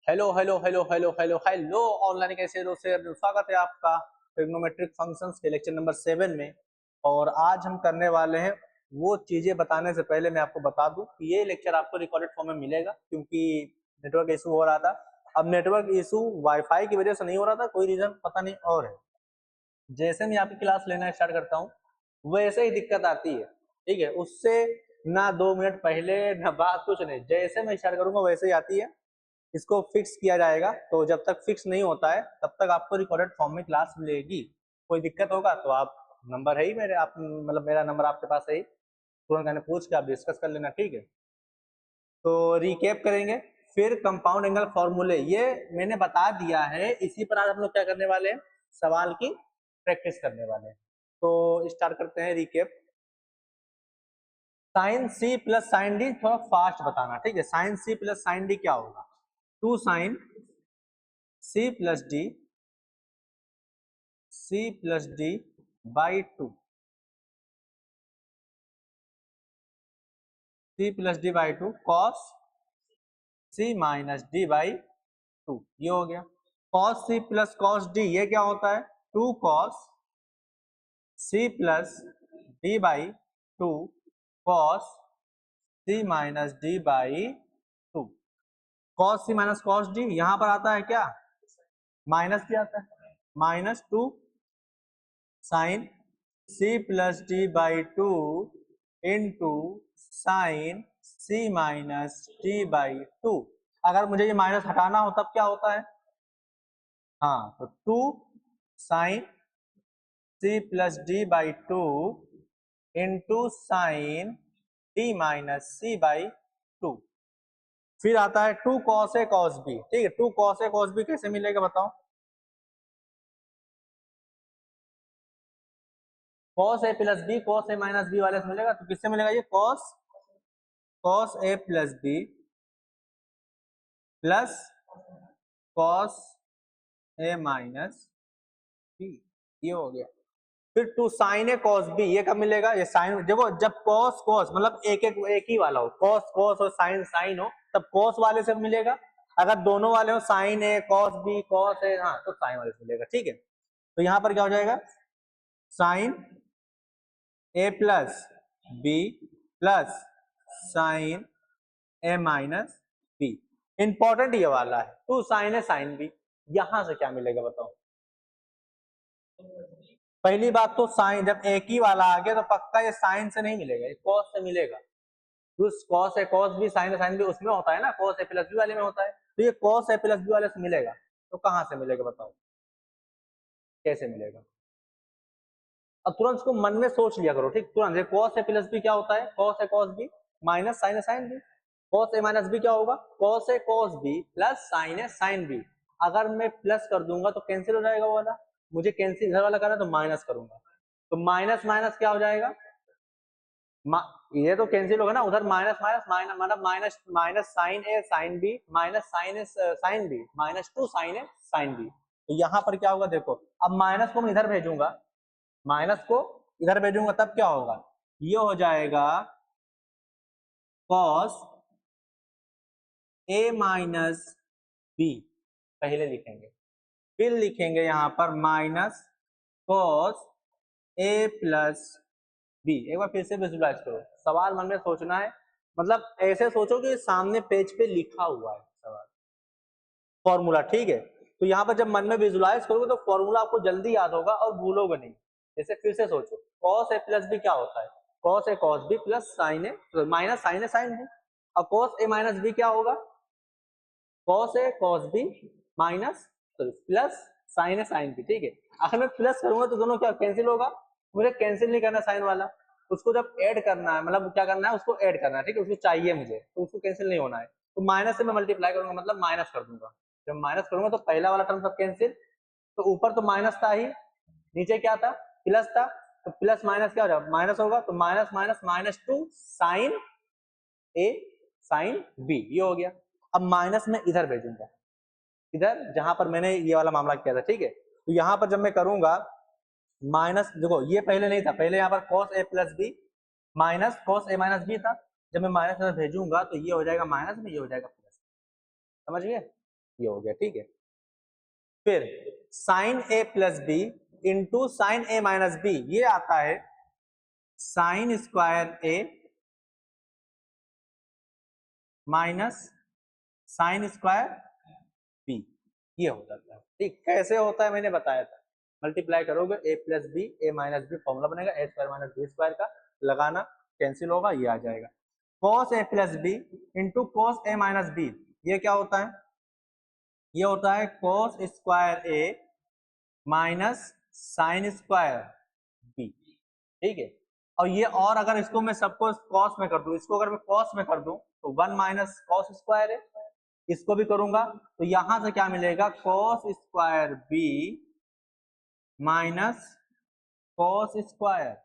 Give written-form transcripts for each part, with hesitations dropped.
Hello hello hello hello hello hello online कैसे दोस्त स्वागत है आपका ट्रिग्नोमेट्रिक फंक्शंस के लेक्चर नंबर 7 में। और आज हम करने वाले हैं वो चीजें। बताने से पहले मैं आपको बता दूं कि ये लेक्चर आपको रिकॉर्डेड फॉर्म में मिलेगा, क्योंकि नेटवर्क इशू हो रहा था। अब नेटवर्क इशू वाईफाई की वजह से नहीं हो रहा था, कोई रीजन पता नहीं और है। जैसे मैं आपकी क्लास लेना स्टार्ट करता हूँ वैसे ही दिक्कत आती है, ठीक है। उससे ना 2 मिनट पहले ना बाद, कुछ नहीं, जैसे मैं स्टार्ट करूंगा वैसे ही आती है। इसको फिक्स किया जाएगा, तो जब तक फिक्स नहीं होता है तब तक आपको रिकॉर्डेड फॉर्म में क्लास मिलेगी। कोई दिक्कत होगा तो आप, नंबर है ही मेरे, आप मतलब मेरा नंबर आपके पास है ही, तुरंत मैंने पूछ के आप डिस्कस कर लेना, ठीक है। तो रिकेप करेंगे। फिर कंपाउंड एंगल फॉर्मूले ये मैंने बता दिया है, इसी पर आज हम लोग क्या करने वाले हैं, सवाल की प्रैक्टिस करने वाले हैं। तो स्टार्ट करते हैं recap. Sine C plus sine D थोड़ा फास्ट बताना, ठीक है। Sine C plus sine D क्या होगा? 2 sine C plus D by 2, C plus D by 2 cos C minus D by 2, ये हो गया। Cos C plus cos D ये क्या होता है? 2 cos C plus D by 2 cos C minus D by 2। Cos C minus cos D यहां पर आता है क्या? माइनस क्या आता है? -2 sine C plus D by 2 into sine C minus D by 2। अगर मुझे ये माइनस हटाना हो तब क्या होता है? हाँ, तो 2 sine C plus D by 2 into sine D minus C by 2। फिर आता है 2 cos ए cos बी, ठीक है। 2 cos ए cos बी कैसे मिलेगा बताओ? cos A plus B cos A minus B वाले से मिलेगा, तो किससे मिलेगा ये? cos A plus B plus cos A minus B, ये हो गया। फिर 2 sin ए cos बी ये कब मिलेगा? ये साइन, देखो जब cos cos मतलब एक ही वाला हो, cos cos और sin sin हो, तब cos वाले से मिलेगा। अगर दोनों वाले हो, sin ए cos बी cos ए, हाँ, तो sin वाले से मिलेगा, ठीक है। तो यहां पर क्या हो जाएगा? sin A plus B plus sine A minus B. Important ये वाला है, 2 sin ए sin बी। यहां से क्या मिलेगा बताओ? पहली बात तो साइन, जब एक ही वाला आ गया तो पक्का ये साइन से नहीं मिलेगा, ये कॉस से मिलेगा। कॉस है कॉस भी, साइन है साइन भी, उसमें होता है ना, कॉस ए प्लस बी वाले में होता है। तो ये कॉस ए प्लस बी वाले से मिलेगा, तो कहां से मिलेगा बताओ? कैसे मिलेगा? अब तुरंत उसको मन में सोच लिया करो, ठीक। तुरंत कॉस ए प्लस बी क्या होता है? Cos A cos B minus sine A sine B. Cos A minus B क्या होगा? Cos A cos B plus sine A sine B. अगर मैं प्लस कर दूंगा तो कैंसिल हो जाएगा वो वाला, मुझे कैंसिल इधर वाला करना है तो माइनस करूंगा, तो माइनस माइनस क्या हो जाएगा? ये तो कैंसिल होगा ना, उधर माइनस माइनस माइनस मतलब minus minus sine A sine B minus sine A sine B -2 sin A sine B. तो यहाँ पर क्या होगा देखो, अब माइनस को मैं इधर भेजूंगा, माइनस को इधर भेजूंगा तब क्या होगा? ये हो जाएगा cos ए माइनस बी, पहले लिखेंगे, फिर लिखेंगे यहाँ पर माइनस cos ए प्लस बी। एक बार फिर से विजुलाइज करो, सवाल मन में सोचना है, मतलब ऐसे सोचो कि सामने पेज पे लिखा हुआ है सवाल, फॉर्मूला, ठीक है। तो यहाँ पर जब मन में विजुलाइज करोगे तो फॉर्मूला आपको जल्दी याद होगा और भूलोगे नहीं। जैसे फिर से सोचो, cos ए प्लस बी क्या होता है? cos A cos B plus sine A minus sine A sine B. और cos ए माइनस बी क्या होगा? cos A cos B minus plus sine A sine B, ठीक है। अगर मैं प्लस करूंगा तो दोनों क्या कैंसिल होगा? मुझे कैंसिल नहीं करना साइन वाला, उसको जब ऐड करना है, मतलब क्या करना है, उसको ऐड करना है, ठीक है। उसको चाहिए मुझे, तो उसको कैंसिल नहीं होना है, तो माइनस से मैं मल्टीप्लाई करूंगा, मतलब माइनस कर दूंगा। जब माइनस करूंगा तो पहला वाला टर्म सब कैंसिल, तो ऊपर तो माइनस था ही, नीचे क्या था? प्लस था, तो प्लस माइनस क्या हो जाएगा? माइनस होगा, तो minus minus -2 sign A sine B, ये हो गया। अब माइनस में इधर भेजूंगा, इधर जहां पर मैंने ये वाला मामला किया था, ठीक है। तो यहां पर जब मैं करूंगा माइनस, देखो ये पहले नहीं था, पहले यहाँ पर cos A plus B minus cos A minus B था। जब मैं माइनस में भेजूंगा तो ये हो जाएगा माइनस में, ये हो जाएगा प्लस, समझ गए? ये हो गया, ठीक है। फिर sign A plus B into sine A minus B, ये आता है साइन स्क्वायर ए माइनस साइन स्क्वायर बी, ये हो जाता है, ठीक। कैसे होता है मैंने बताया था, मल्टीप्लाई करोगे ए plus B, A minus B formula बनेगा, ए स्क्वायर माइनस बी स्क्वायर का, लगाना कैंसिल होगा, ये आ जाएगा। Cos A plus B into cos A minus B, ये क्या होता है, ये होता है कॉस स्क्वायर ए माइनस साइन स्क्वायर बी, ठीक है। और ये, और अगर इसको मैं सबको कॉस में कर दूं, इसको अगर मैं कॉस में कर दूं तो 1 माइनस कॉस स्क्वायर है, इसको भी करूंगा तो यहां से क्या मिलेगा, cos square B minus cos square,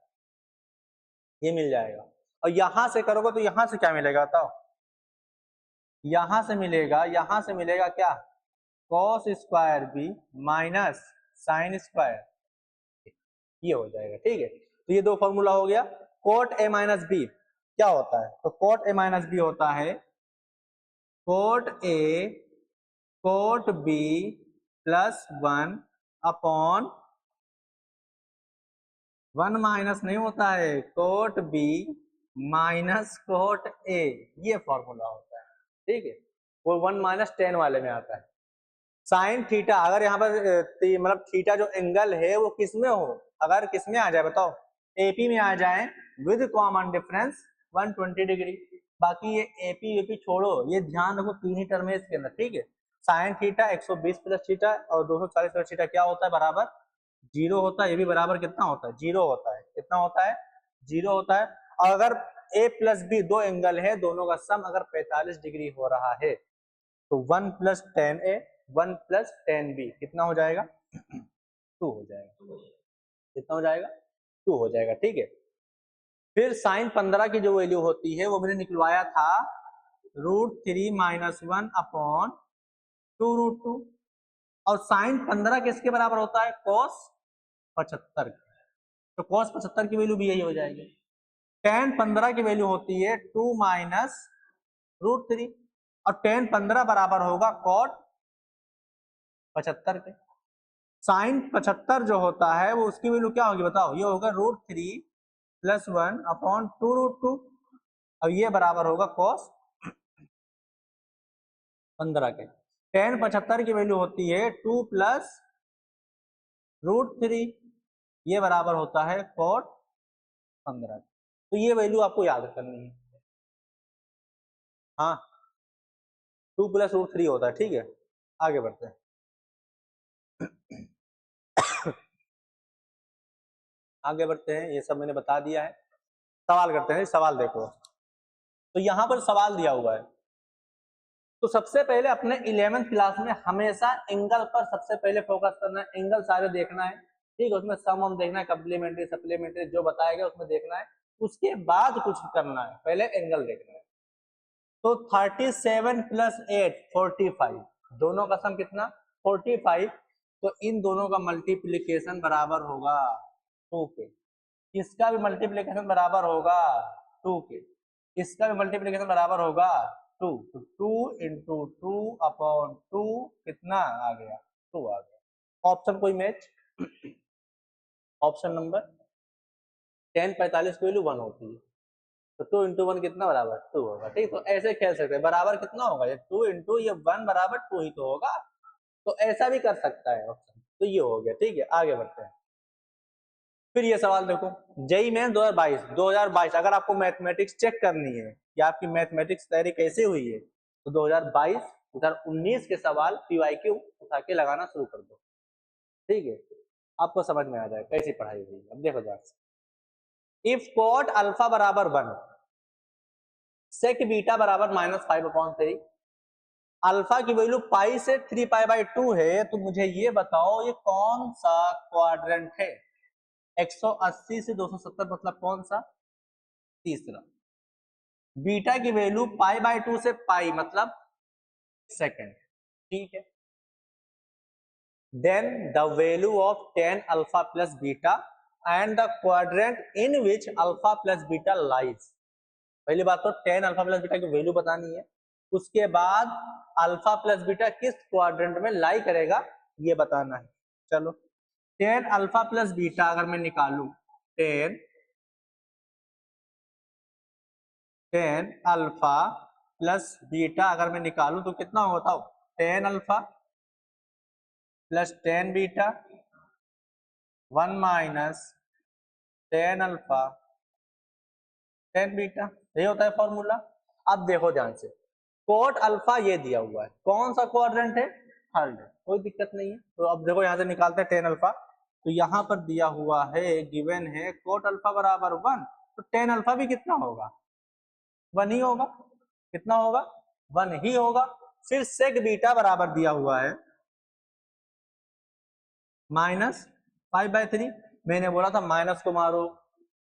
ये मिल जाएगा। और यहां से करोगे तो यहां से क्या मिलेगा बताओ, यहां से मिलेगा क्या, cos square B minus sine square, ये हो जाएगा, ठीक है। तो ये दो फॉर्मूला हो गया। कोट ए माइनस बी क्या होता है, तो कोट ए माइनस बी होता है cot A cot B plus 1 upon 1 minus नहीं होता है, cot B minus cot A, ये फॉर्मूला होता है, ठीक है। वो 1 माइनस 10 वाले में आता है। साइन थीटा, अगर यहाँ पर मतलब थीटा जो एंगल है वो किस में हो, अगर किस में आ जाए बताओ, एपी में आ जाए विद कॉमन डिफरेंस 120 डिग्री, बाकी ये एपी यूपी छोड़ो, ये ध्यान रखो तीन ही टर्म है इसके अंदर, ठीक है। साइन थीटा 120 प्लस थीटा और 240 प्लस थीटा क्या होता है, बराबर 0 होता है, ये भी बराबर कितना होता है, 0 होता है, कितना होता है, 0 होता है। और अगर ए प्लस बी दो एंगल है, दोनों का सम अगर 45 डिग्री हो रहा है तो 1 प्लस 10 ए 1 प्लस 10 बी कितना हो जाएगा, 2 हो जाएगा, कितना हो जाएगा, 2 हो जाएगा, ठीक है। फिर साइन 15 की जो वैल्यू होती है वो मैंने निकलवाया था √3 माइनस 1 अपॉन 2√2, और साइन 15 किसके बराबर होता है, cos 75, तो cos 75 की वैल्यू भी यही हो जाएगी। tan 15 की वैल्यू होती है 2 माइनस √3, और tan 15 बराबर होगा cot 75 के। साइन 75 जो होता है वो उसकी वैल्यू क्या होगी बताओ, ये होगा √3 प्लस 1 अपॉन 2√2, अब ये बराबर होगा cos 15 के। tan 75 की वैल्यू होती है 2 प्लस √3, ये बराबर होता है cot 15। तो ये वैल्यू आपको याद करनी है, हाँ 2 प्लस √3 होता है, ठीक है। आगे बढ़ते हैं, आगे बढ़ते हैं, ये सब मैंने बता दिया है। सवाल करते हैं, सवाल देखो, तो यहां पर सवाल दिया हुआ है, तो सबसे पहले अपने 11th क्लास में हमेशा एंगल पर सबसे पहले फोकस करना है, एंगल सारे देखना है, ठीक है। उसमें सम हम देखना है, कम्प्लीमेंट्री सप्लीमेंट्री जो बताया गया उसमें देखना है, उसके बाद कुछ करना है, पहले एंगल देखना है। तो 37 प्लस 8 45, दोनों का सम कितना 45, तो इन दोनों का मल्टीप्लीकेशन बराबर होगा 2 के, इसका भी मल्टीप्लीकेशन बराबर होगा 2 के, इसका भी मल्टीप्लीकेशन बराबर होगा 2, तो 2 इंटू 2 अपॉन 2 कितना आ गया, 2 आ गया। ऑप्शन कोई मैच, ऑप्शन नंबर 10 45 की वैल्यू 1 होती है, तो 2 इंटू 1 कितना बराबर 2 होगा, ठीक। तो ऐसे खेल सकते हैं, बराबर कितना होगा, ये 2 इंटू ये 1 बराबर 2 ही तो होगा, तो ऐसा भी कर सकता है ऑप्शन, तो ये हो गया, ठीक है। आगे बढ़ते हैं, फिर ये सवाल देखो, जेई मेन 2022 अगर आपको मैथमेटिक्स चेक करनी है कि आपकी मैथमेटिक्स तैयारी कैसे हुई है, तो 2022-2019 के सवाल पीवाईक्यू उठा के लगाना शुरू कर दो, ठीक है। आपको समझ में आ जाए कैसी पढ़ाई हुई है। अब देखो ध्यान से, इफ कॉट अल्फा बराबर 1 सेक बीटा बराबर -5/3, अल्फा की वैल्यू पाई से 3π/2 है, तो मुझे ये बताओ ये कौन सा क्वाड्रेंट है, 180 से 270 मतलब कौन सा, तीसरा। बीटा की वैल्यू π/2 से पाई मतलब सेकंड, ठीक है। Then the value of tan alpha plus beta and the quadrant in which alpha plus beta lies. पहली बात तो tan अल्फा प्लस बीटा की वैल्यू बतानी है, उसके बाद अल्फा प्लस बीटा किस क्वाड्रेंट में लाई करेगा ये बताना है। चलो टेन अल्फा प्लस बीटा अगर मैं निकालू, टेन अल्फा प्लस बीटा अगर मैं निकालू तो कितना होता हो, tan alpha plus tan beta 1 minus tan alpha tan beta, यही होता है फॉर्मूला। अब देखो ध्यान से, कोट अल्फा ये दिया हुआ है, कौन सा क्वाड्रेंट है, थर्ड है, कोई दिक्कत नहीं है। तो अब देखो यहाँ से निकालते हैं टेन अल्फा, तो यहाँ पर दिया हुआ है, गिवन है कोट अल्फा बराबर 1, तो टेन अल्फा भी कितना होगा, 1 ही होगा। कितना होगा, 1 ही होगा। फिर सेक बीटा बराबर दिया हुआ है -5/3, मैंने बोला था माइनस को मारो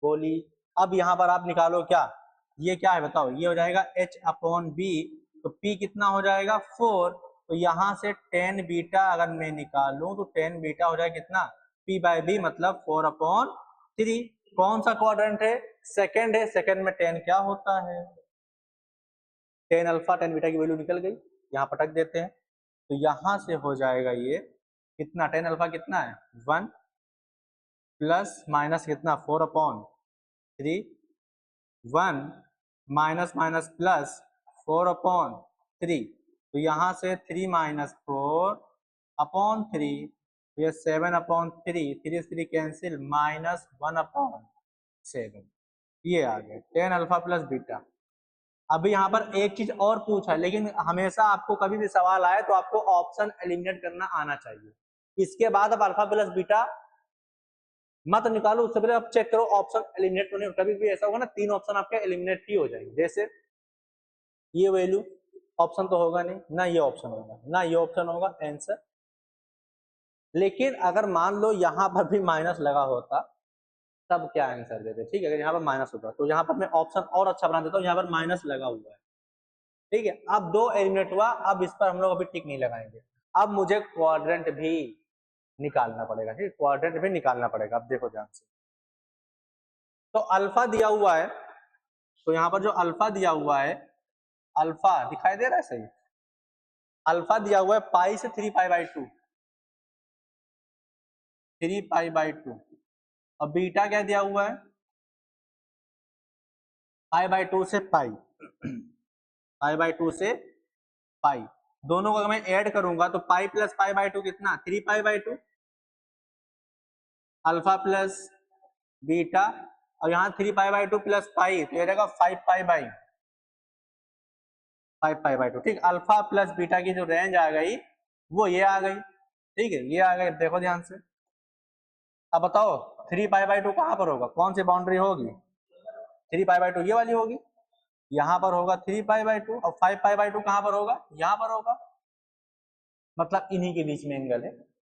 गोली। अब यहाँ पर आप निकालो क्या, ये क्या है बताओ, ये हो जाएगा h/b, तो p कितना हो जाएगा 4, तो यहाँ से टेन बीटा अगर मैं निकालूं तो टेन बीटा हो जाएगा कितना, p/b मतलब 4/3। कौन सा क्वाड्रेंट है, सेकंड है, सेकंड में टेन क्या होता है, टेन अल्फा टेन बीटा की वैल्यू निकल गई, यहाँ पटक देते हैं, तो यहाँ से हो जाएगा ये कितना, टेन अल्फा कितना है 1 प्लस माइनस कितना 4/3, 1 माइनस माइनस प्लस 4/3, तो यहाँ से 3 माइनस 4/3, ये 7/3, 3 3 कैंसिल, -1/7, ये आ गया टेन अल्फा प्लस बीटा। अभी यहाँ पर एक चीज और पूछा है, लेकिन हमेशा आपको कभी भी सवाल आए तो आपको ऑप्शन एलिमिनेट करना आना चाहिए। इसके बाद अब अल्फा प्लस बीटा मत निकालो, उससे पहले आप चेक करो ऑप्शन एलिमिनेट होने, कभी भी ऐसा होगा ना 3 ऑप्शन आपके एलिमिनेट ही हो जाएंगे। जैसे ये वैल्यू ऑप्शन तो होगा नहीं, ना ये ऑप्शन होगा, ना ये ऑप्शन होगा आंसर। लेकिन अगर मान लो यहाँ पर भी माइनस लगा होता तब क्या आंसर देते, ठीक है, अगर यहाँ पर माइनस होता तो यहाँ पर मैं ऑप्शन और अच्छा बना देता हूँ, यहाँ पर माइनस लगा हुआ है, ठीक है। अब 2 एलिमिनेट हुआ, अब इस पर हम लोग अभी टिक नहीं लगाएंगे, अब मुझे क्वाड्रेंट भी निकालना पड़ेगा, ठीक है, क्वाड्रेंट भी निकालना पड़ेगा। अब देखो ध्यान से, तो अल्फा दिया हुआ है, तो यहाँ पर जो अल्फा दिया हुआ है, अल्फा दिखाई दे रहा है सही, अल्फा दिया हुआ है पाई से 3π/2, 3π/2, और बीटा क्या दिया हुआ है π/2 से पाई, π/2 से पाई, दोनों को अगर मैं ऐड करूंगा तो पाई प्लस π/2 कितना 3π/2, अल्फा प्लस बीटा, और यहाँ 3π/2 प्लस पाई, तो ये रहेगा 5π/2, ठीक। अल्फा प्लस बीटा की जो रेंज आ गई वो ये आ गई, ठीक है, ये आ गई। देखो ध्यान से, अब बताओ 3π/2 कहाँ पर होगा, कौन सी बाउंड्री होगी, 3π/2 ये वाली होगी, यहाँ पर होगा 3π/2, और 5π/2 कहाँ पर होगा, यहाँ पर होगा, मतलब इन्हीं के बीच में एंगल है,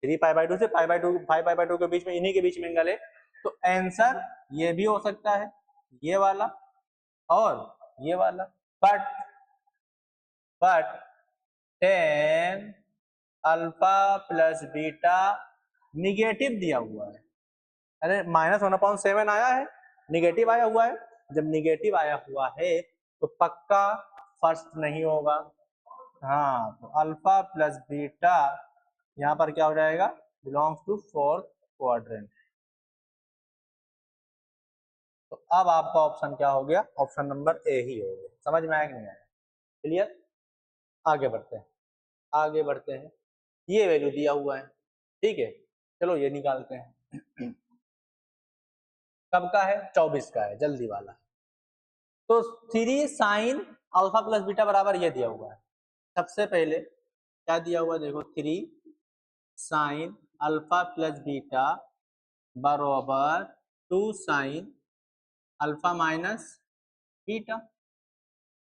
3π/2 से 5π/2 के बीच में, इन्हीं के बीच में एंगल है। तो आंसर ये भी हो सकता है, ये वाला और ये वाला, but tan alpha plus beta negative दिया हुआ है, अरे -1/7 आया है, निगेटिव आया हुआ है, जब निगेटिव आया हुआ है तो पक्का फर्स्ट नहीं होगा। हाँ, तो अल्फा प्लस बीटा यहाँ पर क्या हो जाएगा, बिलोंग्स टू फोर्थ क्वाड्रेंट। तो अब आपका ऑप्शन क्या हो गया, ऑप्शन नंबर ए ही हो गया। समझ में आया कि नहीं आया, क्लियर। आगे बढ़ते हैं, आगे बढ़ते हैं, ये वैल्यू दिया हुआ है, ठीक है, चलो ये निकालते हैं। कब का है, 24 का है, जल्दी वाला। तो 3 साइन अल्फा प्लस बीटा बराबर ये दिया हुआ है। सबसे पहले क्या दिया हुआ है, देखो 3 साइन अल्फा प्लस बीटा बराबर 2 sine alpha minus beta,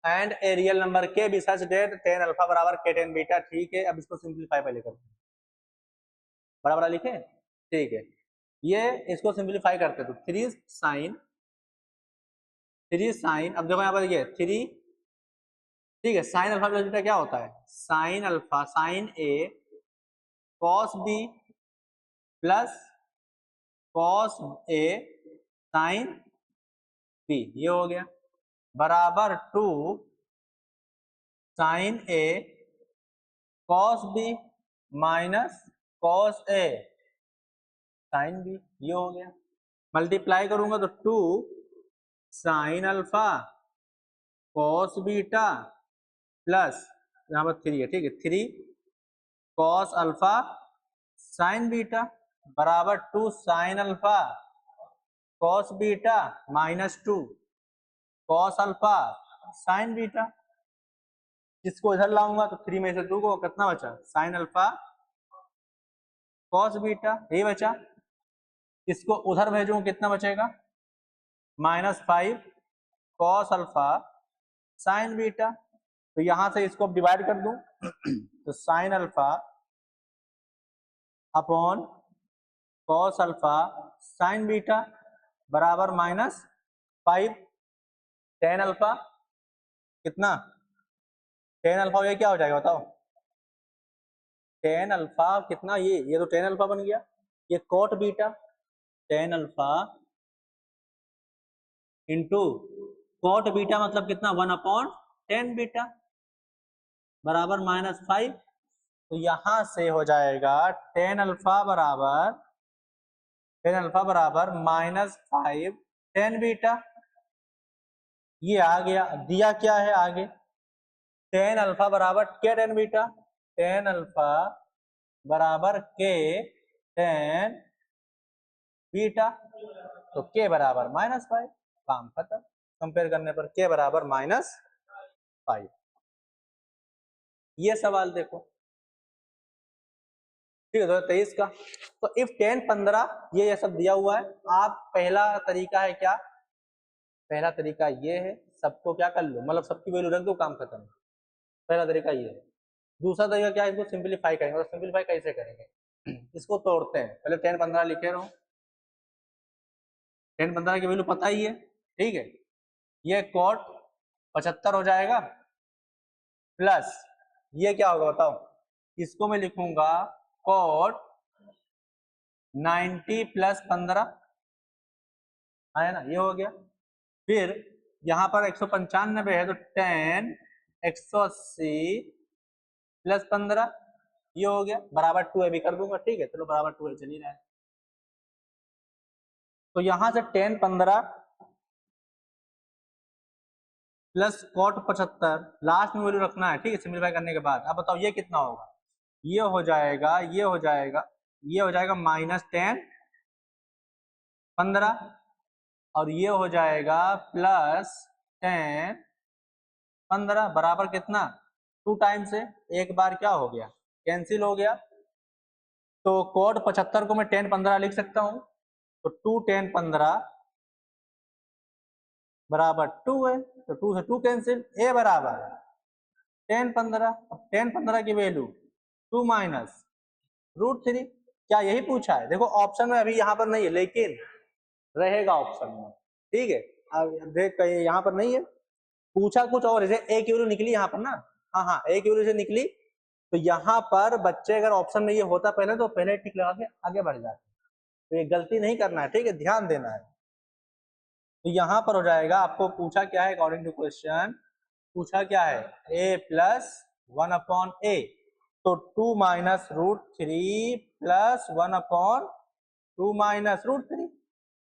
and a real number k be such that tan alpha बराबर के टेन बीटा, ठीक है। अब इसको सिंप्लीफाई पहले करते हैं, बराबर लिखे, ठीक है, ये इसको सिंप्लीफाई करते तो 3 साइन, अब देखो यहाँ पर ये 3, ठीक है, साइन अल्फा प्लस बीटा क्या होता है, sine alpha sign A cos B plus cos A sine B, ये हो गया, बराबर 2 sign A cos B minus cos A sine B, ये हो गया। मल्टीप्लाई करूंगा तो 2 sine alpha cos beta plus यहाँ पर 3 है, ठीक है, 3 कॉस अल्फा साइन बीटा बराबर 2 sine alpha cos beta minus 2 cos alpha sign beta. इसको इधर लाऊंगा तो 3 में से 2 को कितना बचा, साइन अल्फा कॉस बीटा, यही बचा। इसको उधर भेजूंगा कितना बचेगा, -5 कॉस अल्फा साइन बीटा। तो यहां से इसको डिवाइड कर दूं तो sine alpha upon cos alpha sign beta बराबर -5 टेन अल्फा, कितना टेन अल्फा, ये क्या हो जाएगा बताओ, टेन अल्फा कितना, ये तो टेन अल्फा बन गया, ये cot beta tan alpha into cot beta मतलब कितना 1/10 बीटा बराबर -5। तो यहां से हो जाएगा टेन अल्फा बराबर -5 टेन बीटा। ये आ गया, दिया क्या है आगे, टेन अल्फा बराबर k tan beta, tan alpha बराबर के टेन बीटा, तो के बराबर -5, काम खत्म। कंपेयर करने पर के बराबर -5। ये सवाल देखो, ठीक है, 2023 का। तो इफ 10 15 ये सब दिया हुआ है, आप पहला तरीका है क्या, पहला तरीका ये है, सबको क्या कर लो, मतलब सबकी वैल्यू रख दो, काम खत्म। पहला तरीका ये है। दूसरा तरीका क्या है, इसको सिंपलीफाई करेंगे। और सिंपलीफाई कैसे करेंगे, इसको तोड़ते हैं, पहले 10 15 लिखे रहो, 10 15 की वैल्यू पता ही है, ठीक है। ये कॉट 75 हो जाएगा प्लस ये क्या होगा बताओ, इसको मैं लिखूंगा कॉट 90 + 15 है ना, ये हो गया। फिर यहाँ पर 195 है तो 10 180 + 15 ये हो गया बराबर 2 भी कर दूंगा, ठीक है, चलो बराबर 2 चल ही रहा है। तो यहां से 10 15 प्लस कॉट 75 लास्ट में वैल्यू रखना है, ठीक है, सिंपलीफाई करने के बाद। अब बताओ ये कितना होगा, ये हो जाएगा -10 15 और ये हो जाएगा +10 15 बराबर कितना 2 टाइम से एक बार क्या हो गया, कैंसिल हो गया। तो कोड 75 को मैं 10 15 लिख सकता हूं, तो 2 10 15 बराबर 2 है, तो 2 से 2 कैंसिल, ए बराबर 10 15। अब 10 15 की वैल्यू 2 -√3, क्या यही पूछा है, देखो ऑप्शन में अभी यहाँ पर नहीं है लेकिन रहेगा ऑप्शन में, ठीक है। अब देख कहीं यहाँ पर नहीं है, पूछा कुछ और, जैसे ए की वैल्यू निकली यहाँ पर ना, हाँ ए की वैल्यू से निकली, तो यहाँ पर बच्चे अगर ऑप्शन में ये होता पहले तो पहले टिक लगा के आगे बढ़ जाते, तो ये गलती नहीं करना है, ठीक है, ध्यान देना है। तो यहाँ पर हो जाएगा, आपको पूछा क्या है अकॉर्डिंग टू क्वेश्चन, पूछा क्या है a + 1/a, तो 2 -√3 + 1/2 -√3।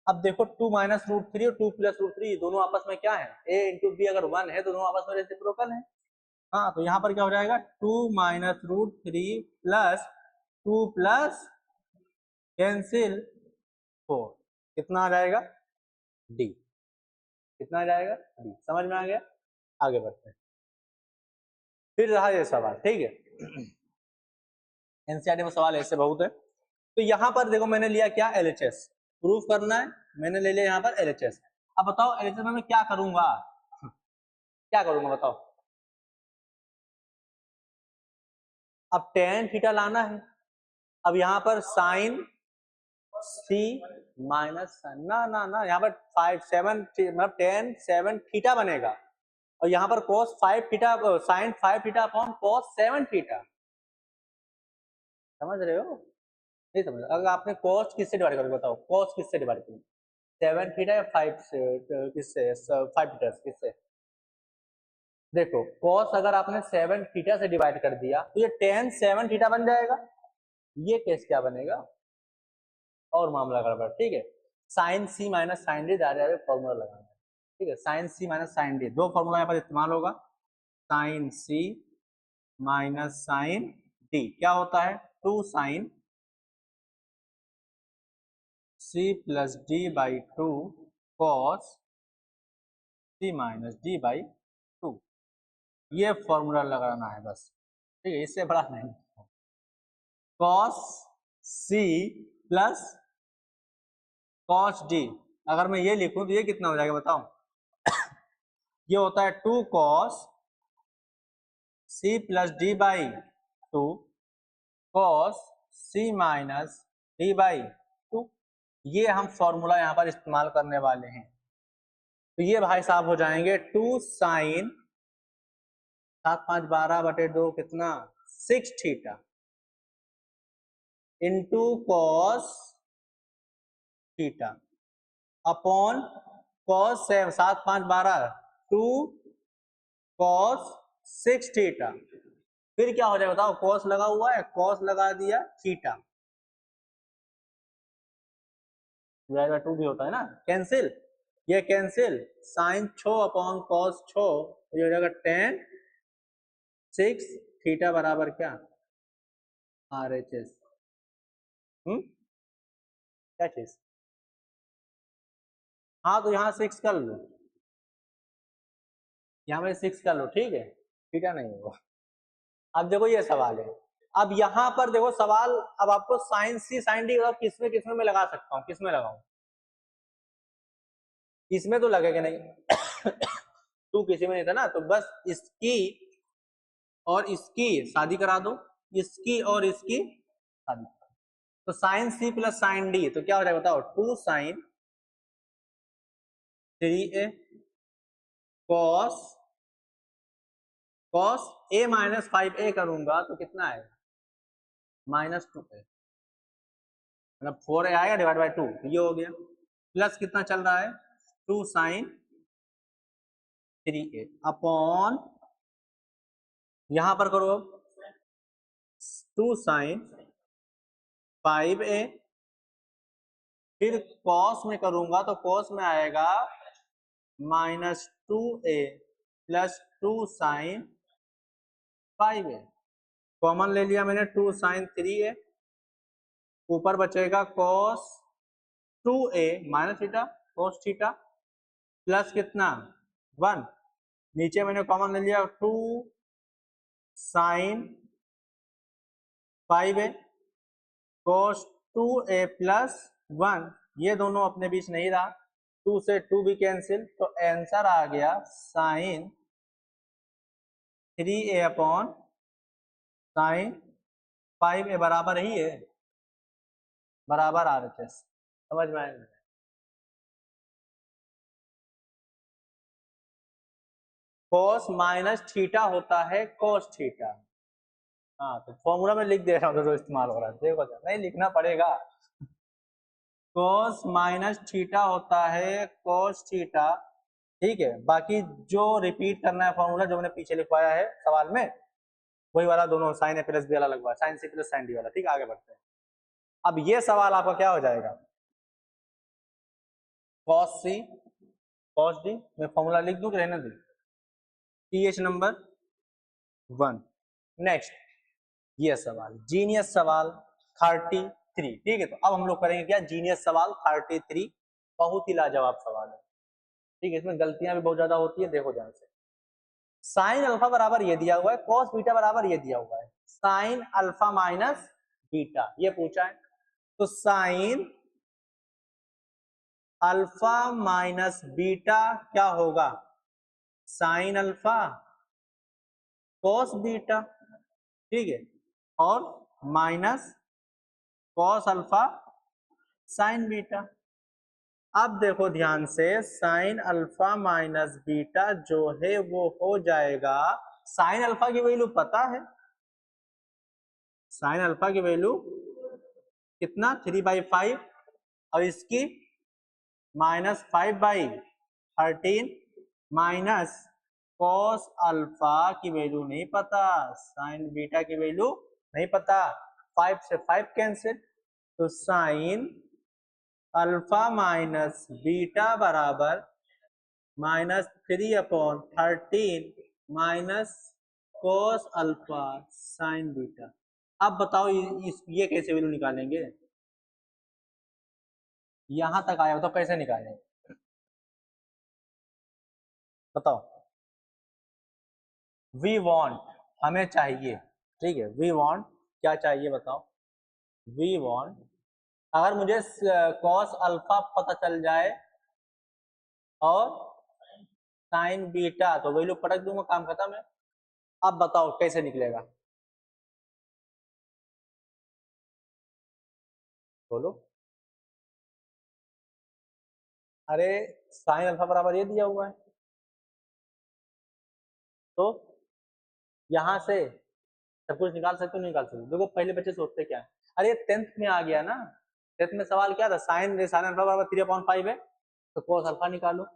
अब देखो 2 -√3 और 2 + √3 दोनों आपस में क्या है, a × b अगर 1 है तो दोनों आपस में रेसिप्रोकल है। हाँ, तो यहाँ पर क्या हो जाएगा 2 -√3 + 2 + कैंसिल 4, कितना आ जाएगा डी, कितना आ जाएगा डी, समझ में आ गया। आगे बढ़ते हैं, फिर रहा ये सवाल, ठीक है। एनसीईआरटी में सवाल ऐसे बहुत है। तो यहाँ पर देखो मैंने लिया क्या, एलएचएस प्रूफ करना है, मैंने ले लिया यहाँ पर एलएचएस। अब बताओ एलएचएस में मैं क्या करूंगा, क्या करूंगा बताओ। अब tan थीटा लाना है, अब यहाँ पर साइन सी माइनस ना ना ना, यहाँ पर 5 7 मतलब tan 7 थीटा बनेगा, और यहाँ पर cos 5 theta sine 5 theta upon cos 7 theta, समझ रहे हो, नहीं समझ। अगर आपने cos किससे डिवाइड करोगे बताओ, cos किससे डिवाइड करोगे, 7 थीटा या 5 से, किससे 5 थीटा किससे, देखो cos अगर आपने 7 थीटा से डिवाइड कर दिया तो ये tan 7 थीटा बन जाएगा। ये केस क्या बनेगा, और मामला गड़बड़। ठीक है, sine C minus sine D direct formula लगाना है। ठीक है, sine C minus sine D, दो फॉर्मूला यहाँ पर इस्तेमाल होगा। Sine C minus sine D क्या होता है, 2 sine C plus D by 2 cos C minus D by 2। ये फॉर्मूला लगाना है बस। ठीक है, इससे बड़ा नहीं। Cos C plus cos D, अगर मैं ये लिखूं तो ये कितना हो जाएगा बताओ। ये होता है 2 cos C plus D by 2 cos C minus D by 2। ये हम फॉर्मूला यहाँ पर इस्तेमाल करने वाले हैं। तो ये भाई साहब हो जाएंगे 2 साइन 7 5 12 बटे 2 कितना 6 theta into cos theta upon cos 7 5 12 2 cos 6 theta. फिर क्या हो जाएगा बताओ, कॉस लगा हुआ है, कॉस लगा दिया थीटा, 2 भी होता है ना, कैंसिल, ये कैंसिल, साइन 6 अपॉन कॉस 6, ये हो जाएगा tan 6 थीटा बराबर क्या RHS। क्या चीज, हाँ तो यहाँ 6 कर लो, यहाँ पे 6 कर लो। ठीक है, थीटा नहीं होगा। अब देखो ये सवाल है, अब यहाँ पर देखो सवाल, अब आपको साइन सी साइन डी किसमें किसमें मैं लगा सकता हूँ, किसमें लगाऊं, इसमें तो लगेगा नहीं। तू किसी में नहीं था ना, तो बस इसकी और इसकी शादी करा दो, इसकी और इसकी शादी करा दो। तो sine C plus sine D तो क्या हो जाएगा बताओ, 2 sine 3a cos cos a minus 5a करूंगा तो कितना आएगा -2a, मतलब 4a आएगा डिवाइड बाई 2, ये हो गया। प्लस कितना चल रहा है 2 साइन 3a अपॉन, यहां पर करो 2 साइन 5a, फिर कॉस में करूंगा तो कॉस में आएगा -2a plus 2 sign 5a। Common ले लिया मैंने 2 साइन 3a, ऊपर बचेगा cos 2a minus theta cos theta plus कितना 1, नीचे मैंने कॉमन ले लिया 2 sign 5a cos 2a plus 1, ये दोनों अपने बीच नहीं रहा, 2 से 2 भी कैंसिल, तो आंसर आ गया sign 3a upon sine 5a बराबर ही है, बराबर RHS। समझ में आएगा, cos माइनस थीटा होता है cos थीटा। हाँ तो फॉर्मूला में लिख दे रहा हूँ तो इस्तेमाल हो रहा है, देखो नहीं लिखना पड़ेगा। cos माइनस थीटा होता है cos थीटा। ठीक है, बाकी जो रिपीट करना है फॉर्मूला जो मैंने पीछे लिखवाया है सवाल में, वही वाला दोनों साइन ए प्लस बी वाला लगवा, sine C plus sine D वाला। ठीक है, आगे बढ़ते हैं। अब ये सवाल आपका क्या हो जाएगा, cos सी cos डी, मैं फॉर्मूला लिख दूं कि रहने दूं, TH नंबर 1। नेक्स्ट ये सवाल जीनियस सवाल 33। ठीक है, तो अब हम लोग करेंगे क्या, जीनियस सवाल 33, बहुत ही लाजवाब सवाल है। ठीक है, इसमें गलतियां भी बहुत ज्यादा होती है, देखो ध्यान से। साइन अल्फा बराबर ये दिया हुआ है, कॉस बीटा बराबर ये दिया हुआ है, साइन अल्फा माइनस बीटा ये पूछा है। तो साइन अल्फा माइनस बीटा क्या होगा, साइन अल्फा कॉस बीटा। ठीक है, और minus cos alpha sign beta. अब देखो ध्यान से, साइन अल्फा माइनस बीटा जो है वो हो जाएगा, साइन अल्फा की वैल्यू पता है, साइन अल्फा की वैल्यू कितना 3/5, और इसकी -5/13 माइनस कॉस अल्फा की वैल्यू नहीं पता, साइन बीटा की वैल्यू नहीं पता, 5 से 5 कैंसिल, तो साइन अल्फा माइनस बीटा बराबर -3/13 minus cos alpha sign beta. अब बताओ ये कैसे वैल्यू निकालेंगे? यहां तक आया हो तो कैसे निकालेंगे बताओ? वी वॉन्ट, हमें चाहिए, ठीक है, वी वॉन्ट क्या चाहिए बताओ? वी वॉन्ट, अगर मुझे कॉस अल्फा पता चल जाए और साइन बीटा तो वैल्यू पटक दूंगा, काम खत्म है। अब बताओ कैसे निकलेगा, बोलो। अरे साइन अल्फा बराबर ये दिया हुआ है, तो यहां से सब कुछ निकाल सकते हो, निकाल सकते हो। देखो पहले बच्चे सोचते क्या है, अरे 10th में आ गया ना, 10th में सवाल क्या था, साइन साइन अल्फा बराबर 3/5 है, तो कोस अल्फा निकालो,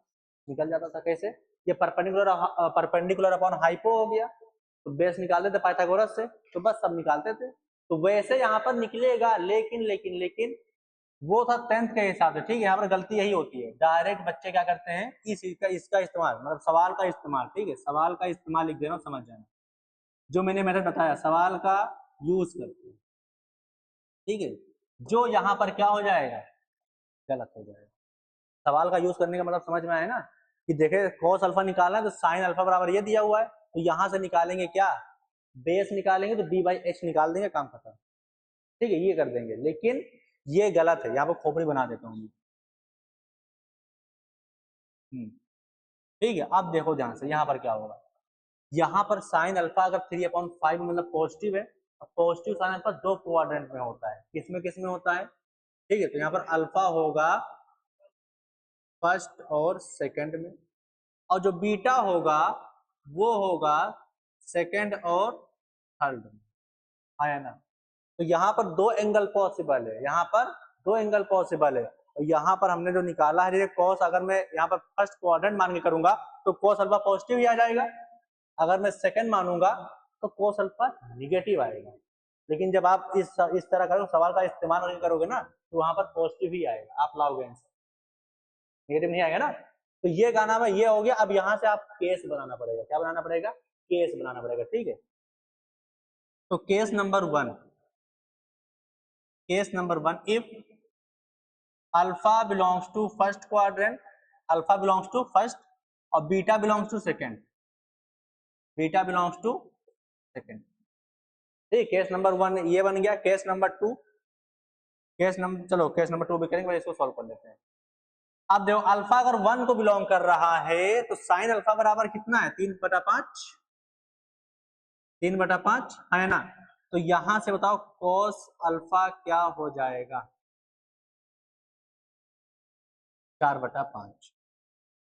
निकल जाता था। कैसे? ये परपेंडिकुलर अपॉन हाइपो हो गया, तो बेस निकालते थे पाइथागोरस से, तो बस सब निकालते थे। तो वैसे यहाँ पर निकलेगा, लेकिन लेकिन लेकिन वो था 10th के हिसाब से, ठीक है। यहाँ पर गलती यही होती है, डायरेक्ट बच्चे क्या करते हैं, इसका इस्तेमाल, मतलब सवाल का इस्तेमाल, ठीक है, सवाल का इस्तेमाल लिख देना, समझ जाना। जो मैंने मेथड बताया सवाल का यूज करके, ठीक है, जो यहाँ पर क्या हो जाएगा, गलत हो जाएगा। सवाल का यूज करने का मतलब समझ में आया ना, कि देखे कॉस अल्फा निकालना है तो साइन अल्फा बराबर ये दिया हुआ है, तो यहां से निकालेंगे क्या, बेस निकालेंगे, तो b/h निकाल देंगे, काम खत्म, ठीक है, ये कर देंगे। लेकिन ये गलत है, यहाँ पर खोपड़ी बना देता हूँ। ठीक है, अब देखो ध्यान से, यहाँ पर क्या होगा, यहाँ पर साइन अल्फा अगर 3/5 मतलब पॉजिटिव है, पॉजिटिव साइन अल्फा दो क्वाड्रेंट में होता है, किसमें किसमें होता है, ठीक है, तो यहाँ पर अल्फा होगा फर्स्ट और सेकंड में, और जो बीटा होगा वो होगा सेकंड और थर्ड में, आया ना। तो यहाँ पर दो एंगल पॉसिबल है, यहाँ पर दो एंगल पॉसिबल है, और यहाँ पर हमने जो निकाला है कॉस, अगर मैं यहाँ पर फर्स्ट क्वाड्रेंट मान के करूंगा तो कॉस अल्फा पॉजिटिव ही आ जाएगा, अगर मैं सेकंड मानूंगा तो कॉस अल्फा निगेटिव आएगा। लेकिन जब आप इस तरह करोगे, सवाल का इस्तेमाल करके करोगे ना, तो वहां पर पॉजिटिव ही आएगा, आप लाओगे आंसर, नेगेटिव नहीं आएगा ना। तो ये गाना में ये हो गया। अब यहां से आप केस बनाना पड़ेगा, क्या बनाना पड़ेगा, केस बनाना पड़ेगा, ठीक है। तो case number 1, case number 1, if alpha belongs to first quadrant, alpha belongs to first और beta belongs to second, beta belongs to second, ठीक। केस नंबर 1 ये बन गया। केस नंबर 2, केस नंबर, चलो केस नंबर 2 भी करेंगे, इसको सॉल्व कर लेते हैं। अब देखो अल्फा अगर 1 को बिलोंग कर रहा है तो साइन अल्फा बराबर कितना है, 3/5, 3/5 है ना। तो यहां से बताओ कॉस अल्फा क्या हो जाएगा, 4/5,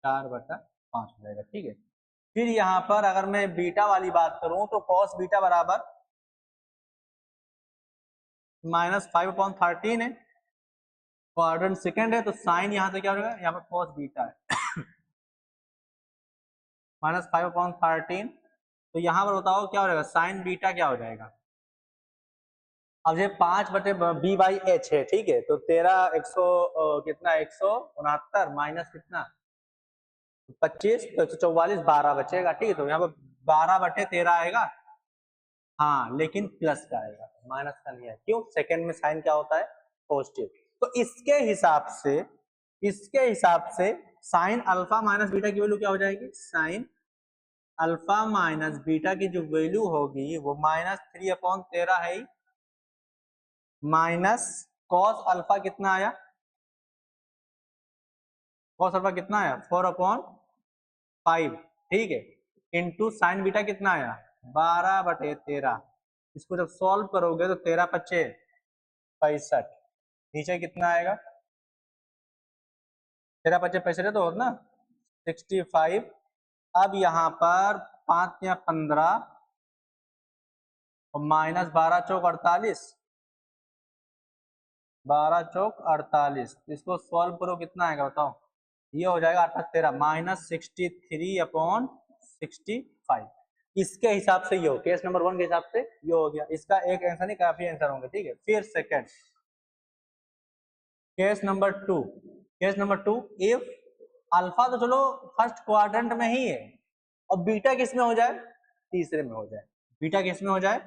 4/5 हो जाएगा, ठीक है। फिर यहाँ पर अगर मैं बीटा वाली बात करूं तो कॉस बीटा बराबर -5/13 है, क्वाड्रेंट सेकंड है, तो साइन यहाँ से क्या हो जाएगा, यहाँ पर कॉस बीटा है -5/13, तो यहाँ पर बताओ क्या हो जाएगा, साइन बीटा क्या हो जाएगा। अब ये 5/b/h है, ठीक है, तो 100 कितना, 169 माइनस कितना 25, तो 144, 12 बचेगा, ठीक है। तो यहाँ पर 12/13 आएगा, हाँ, लेकिन प्लस का आएगा, माइनस का नहीं है। क्यों, सेकंड में साइन क्या होता है, पॉजिटिव। तो इसके हिसाब से साइन अल्फा माइनस बीटा की वैल्यू क्या हो जाएगी, साइन अल्फा माइनस बीटा की जो वैल्यू होगी वो -3/13 है, माइनस कॉस अल्फा कितना आया, कॉस अल्फा कितना आया 4/5, ठीक है, इंटू साइन बीटा कितना आया 12/13। इसको जब सॉल्व करोगे तो 13×5 = 65, नीचे कितना आएगा, 13×5 = 65 तो ना 65। अब यहाँ पर 5 या 15 और -12×4 = 48, 12×4 = 48, इसको सॉल्व करो कितना आएगा बताओ, ये हो जाएगा 13 -63/7, 65। इसके हिसाब से ये हो, केस नंबर 1 के हिसाब से ये हो गया। इसका एक आंसर नहीं, काफी आंसर होंगे, ठीक है। फिर second case number 2, case number 2, if alpha तो चलो फर्स्ट क्वाड्रेंट में ही है और बीटा किस में हो जाए, तीसरे में हो जाए। बीटा किस में हो जाए,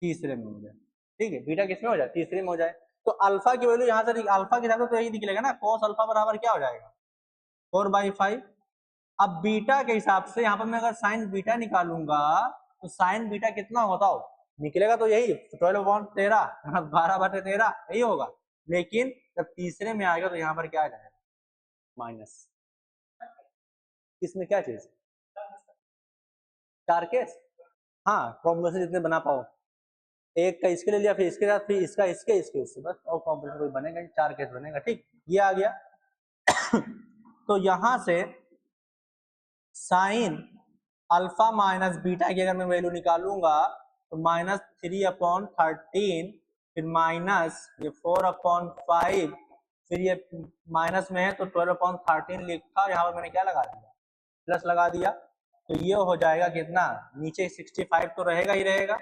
तीसरे में हो जाए, ठीक है। बीटा किस में हो जाए, तीसरे में हो जाए। तो अल्फा की वैल्यू यहाँ से अल्फा के हिसाब से तो यही निकलेगा ना, cos अल्फा बराबर क्या हो जाएगा 4/5। अब बीटा के हिसाब से यहाँ पर मैं अगर साइन बीटा निकालूंगा तो साइन बीटा कितना बताओ, निकलेगा तो यही 12/13 12/13 यही होगा। लेकिन जब तीसरे में आएगा तो यहाँ पर क्या आ जाएगा, माइनस। इसमें क्या चीज, 4 केस, हाँ कॉम्बिनेशन जितने बना पाओ, एक का इसके ले लिया, फिर इसके साथ, फिर इसका इसके बस, और कॉम्बिनेशन कोई बनेगा, 4 केस बनेगा, ठीक। ये आ गया। तो यहां से साइन अल्फा माइनस बीटा की अगर मैं वैल्यू निकालूंगा तो -3/13, फिर माइनस ये 4/5, फिर ये माइनस में है तो 12/13 लिखा, यहाँ पर मैंने क्या लगा दिया, प्लस लगा दिया। तो ये हो जाएगा कितना, नीचे 65 तो रहेगा ही रहेगा,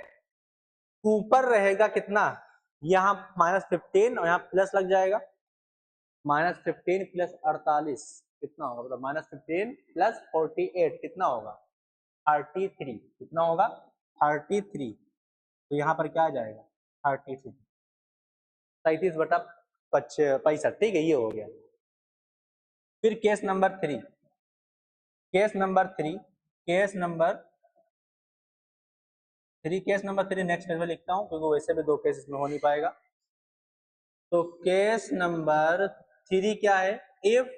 ऊपर रहेगा कितना, यहाँ -15 और यहाँ प्लस लग जाएगा, -15 प्लस 48 कितना होगा, मतलब -15 प्लस 48 कितना होगा, 33। कितना होगा, 33। तो यहाँ पर क्या आ जाएगा, 33, 37/65, ठीक है, ये हो गया। फिर case number 3, case number 3, case number 3, case number 3 next page में लिखता हूँ क्योंकि वैसे भी 2 केस इसमें हो नहीं पाएगा। तो केस नंबर 3 क्या है, if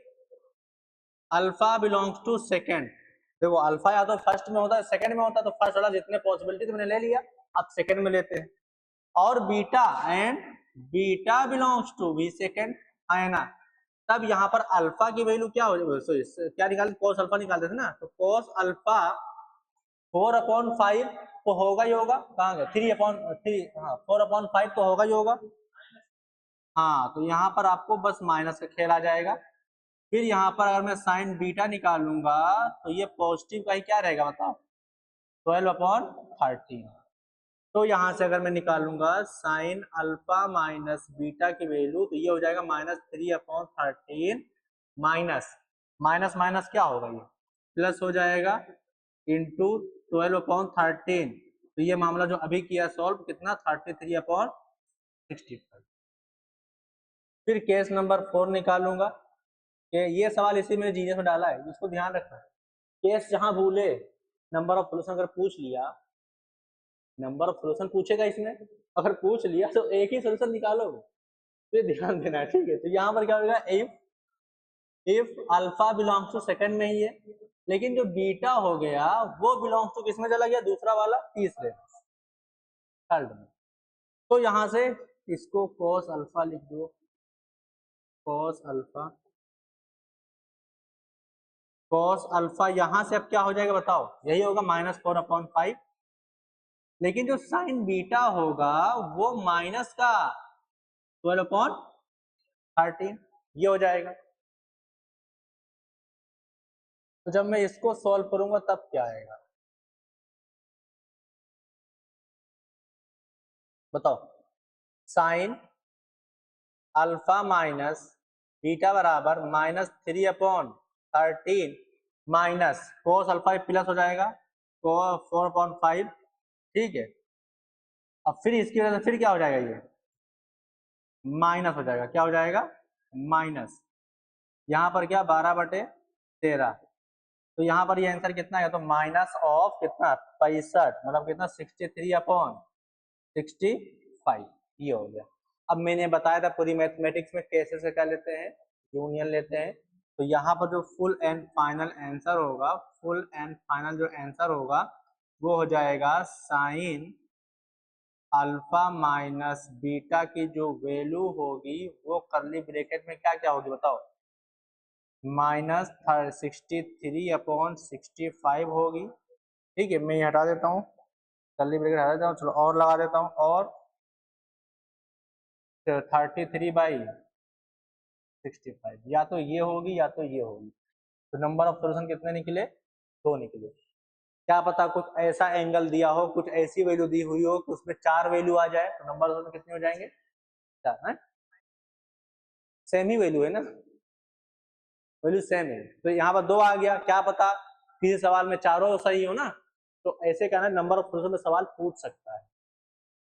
alpha belongs to second. देखो अल्फा या तो फर्स्ट में होता है, सेकंड में होता है, तो फर्स्ट वाला जितने पॉसिबिलिटी थे मैंने ले लिया, अब सेकंड में लेते हैं। और beta and beta belongs to भी सेकंड है ना, तब यहाँ पर अल्फा की वैल्यू क्या हो, क्या निकालते, cos अल्फा निकालते थे ना, तो cos अल्फा 4/5 तो होगा ही होगा, कहाँ गया 3/3, हाँ 4/5 तो होगा ही होगा, हाँ। तो यहाँ पर आपको बस माइनस का खेल आ जाएगा। फिर यहाँ पर अगर मैं साइन बीटा निकालूंगा तो ये पॉजिटिव का ही क्या रहेगा बताओ, 12/13। तो यहाँ से अगर मैं निकालूंगा साइन अल्फा माइनस बीटा की वैल्यू तो ये हो जाएगा -3/13, माइनस माइनस माइनस क्या होगा, ये प्लस हो जाएगा, इंटू 12/13। तो ये मामला जो अभी किया सॉल्व कितना, 33/65। फिर केस नंबर 4 निकालूंगा, ये सवाल इसी में जीनियस में डाला है, इसको ध्यान रखना। केस जहां भूले, नंबर ऑफ सोल्यूशन अगर पूछ लिया, नंबर ऑफ सोल्यूशन पूछेगा इसमें, अगर पूछ लिया तो एक ही सोल्यूशन निकालोगे, तो ये ध्यान देना है, ठीक है। तो यहाँ पर क्या होगा, if alpha belongs to second में ही है, लेकिन जो बीटा हो गया वो बिलोंग्स टू किसमें चला गया, दूसरा वाला तीसरे, थर्ड में। तो यहां से इसको cos अल्फा लिख दो, cos अल्फा, cos अल्फा यहां से अब क्या हो जाएगा बताओ, यही होगा -4/5। लेकिन जो साइन बीटा होगा वो माइनस का 12/13 ये हो जाएगा। तो जब मैं इसको सॉल्व करूंगा तब क्या आएगा बताओ, साइन अल्फा माइनस बीटा बराबर -3/13 माइनस cos अल्फा प्लस हो जाएगा 4/5, ठीक है। अब फिर इसकी वजह से फिर क्या हो जाएगा, ये माइनस हो जाएगा, क्या हो जाएगा, माइनस। यहाँ पर क्या 12/13, तो यहाँ पर ये आंसर कितना है, तो माइनस ऑफ कितना 65, मतलब कितना 63/65 ये हो गया। अब मैंने बताया था पूरी मैथमेटिक्स में कैसे से क्या लेते हैं, यूनियन लेते हैं। तो यहाँ पर जो फुल एंड फाइनल आंसर होगा, फुल एंड फाइनल जो आंसर होगा वो हो जाएगा साइन अल्फा माइनस बीटा की जो वैल्यू होगी वो करली ब्रैकेट में क्या क्या होगी बताओ, -63/65 होगी, ठीक है। मैं ये हटा देता हूँ, करली ब्रैकेट हटा देता हूँ, चलो और लगा देता हूँ, और 33/65 या तो ये होगी या तो ये होगी। तो नंबर ऑफ सोल्यूशन कितने निकले, 2 निकले। क्या पता कुछ ऐसा एंगल दिया हो, कुछ ऐसी वैल्यू दी हुई हो कि उसमें 4 वैल्यू आ जाए, तो नंबर में कितने हो जाएंगे? 4 है। सेम ही वैल्यू है ना, वैल्यू सेम है, तो यहाँ पर 2 आ गया। क्या पता किसी सवाल में चारों सही हो ना, तो ऐसे कहना नंबर ऑफ सोल्यूशन में सवाल पूछ सकता है।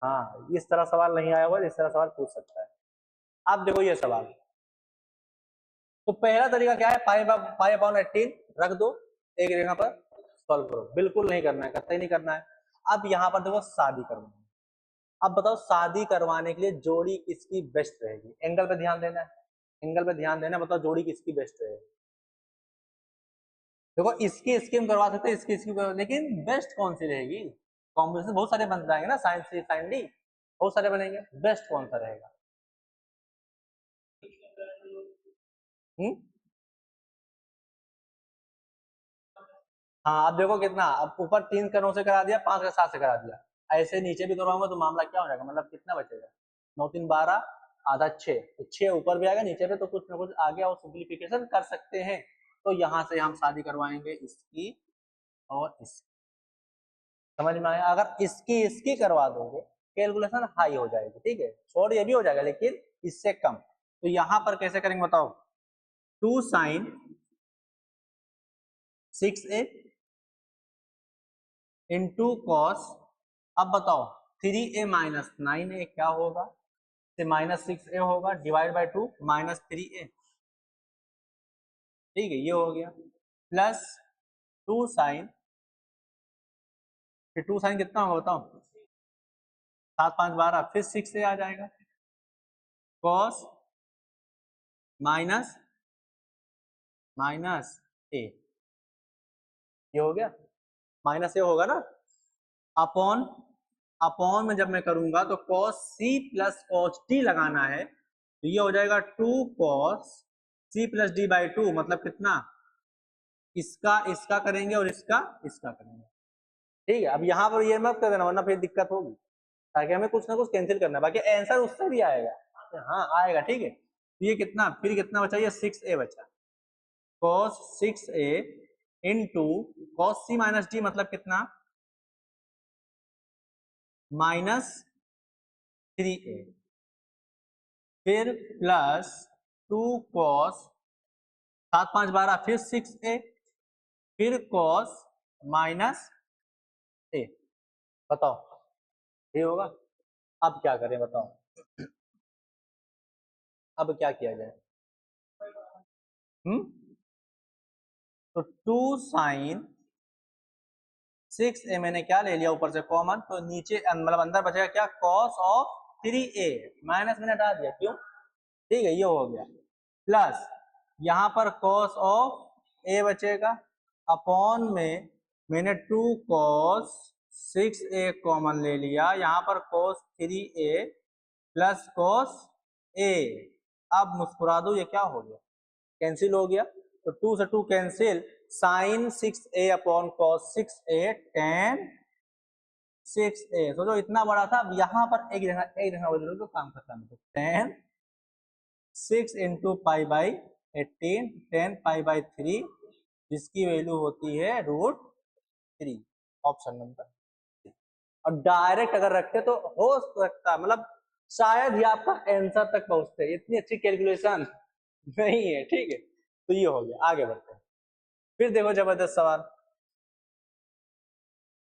हाँ, इस तरह सवाल नहीं आया हुआ, इस तरह सवाल पूछ सकता है। आप देखो ये सवाल, तो पहला तरीका क्या है, पाई अपॉन 18 रख दो, एक जगह पर सॉल्व करो। बिल्कुल नहीं करना है, कतई नहीं करना है। अब यहाँ पर देखो शादी करवानी है। अब बताओ शादी करवाने के लिए जोड़ी किसकी बेस्ट रहेगी? एंगल पे ध्यान देना है, एंगल पे ध्यान देना। बताओ जोड़ी किसकी बेस्ट रहेगी? देखो इसकी स्कीम करवा सकते हैं, इसकी स्कीम करवा, लेकिन बेस्ट कौन सी रहेगी? कॉम्बिनेशन बहुत सारे बन जाएंगे ना, साइन सी साइन डी बहुत सारे बनेंगे, बेस्ट कौन सा रहेगा? हम्म, हाँ अब देखो कितना, अब ऊपर 3 करोड़ से करा दिया, 5 का 7 से करा दिया, ऐसे नीचे भी करवाऊंगा तो मामला क्या हो जाएगा? मतलब कितना बचेगा? 9 3 12 आधा 6, तो 6 ऊपर भी आएगा, नीचे पे तो कुछ ना कुछ आगे और सिंप्लीफिकेशन कर सकते हैं। तो यहाँ से हम शादी करवाएंगे इसकी और इसकी। समझ में आया? अगर इसकी इसकी करवा दोगे कैलकुलेशन हाई हो जाएगी, ठीक है, छोड़ ये भी हो जाएगा लेकिन इससे कम। तो यहाँ पर कैसे करेंगे बताओ? 2 sin 6a इंटू कॉस, अब बताओ 3a माइनस 9a क्या होगा? से माइनस 6a होगा, डिवाइड बाई 2 माइनस 3a, ठीक है, ये हो गया। प्लस 2 साइन, फिर 2 साइन कितना होगा बताओ? 7 5 12, फिर 6a आ जाएगा, कॉस माइनस माइनस a, ये हो गया, माइनस ए होगा ना। अपॉन, अपॉन में जब मैं करूंगा तो cos c plus cos t लगाना है, तो ये हो जाएगा 2 cos c plus D by 2, मतलब कितना? इसका इसका करेंगे और इसका इसका करेंगे, ठीक है। अब यहाँ पर ये मत कर देना वरना फिर दिक्कत होगी, ताकि हमें कुछ ना कुछ कैंसिल करना है, बाकी आंसर उससे भी आएगा, हाँ आएगा, ठीक है। तो ये कितना, फिर कितना बचा? ये 6a बचा, cos 6a into cos c minus D, मतलब कितना? माइनस 3a, फिर प्लस 2 cos 7 5 12, फिर 6a, फिर cos माइनस a। बताओ ये होगा? अब क्या करें बताओ? अब क्या किया जाए? तो 2 साइन 6a मैंने क्या ले लिया ऊपर से कॉमन, तो नीचे मतलब अंदर बचेगा क्या? cos ऑफ 3a, माइनस मैंने हटा दिया, क्यों? ठीक है, ये हो गया। प्लस यहाँ पर cos ऑफ a बचेगा, अपॉन में मैंने 2 cos 6a कॉमन ले लिया, यहाँ पर cos 3a plus cos a। अब मुस्कुरा दो, ये क्या हो गया? कैंसिल हो गया, तो 2 से 2 cancel, sine 6a upon cos 6a tan 6a। सोचो इतना बड़ा था, अब यहाँ पर एक जगह तो काम खत्म है, tan 6 into pi by 18, tan pi by 3, जिसकी वैल्यू होती है √3, ऑप्शन नंबर। और डायरेक्ट अगर रखते तो हो सकता, मतलब शायद ही आपका आंसर तक पहुंचते, इतनी अच्छी कैलकुलेशन नहीं है, ठीक है। तो ये हो गया, आगे बढ़ते हैं। फिर देखो जबरदस्त सवाल,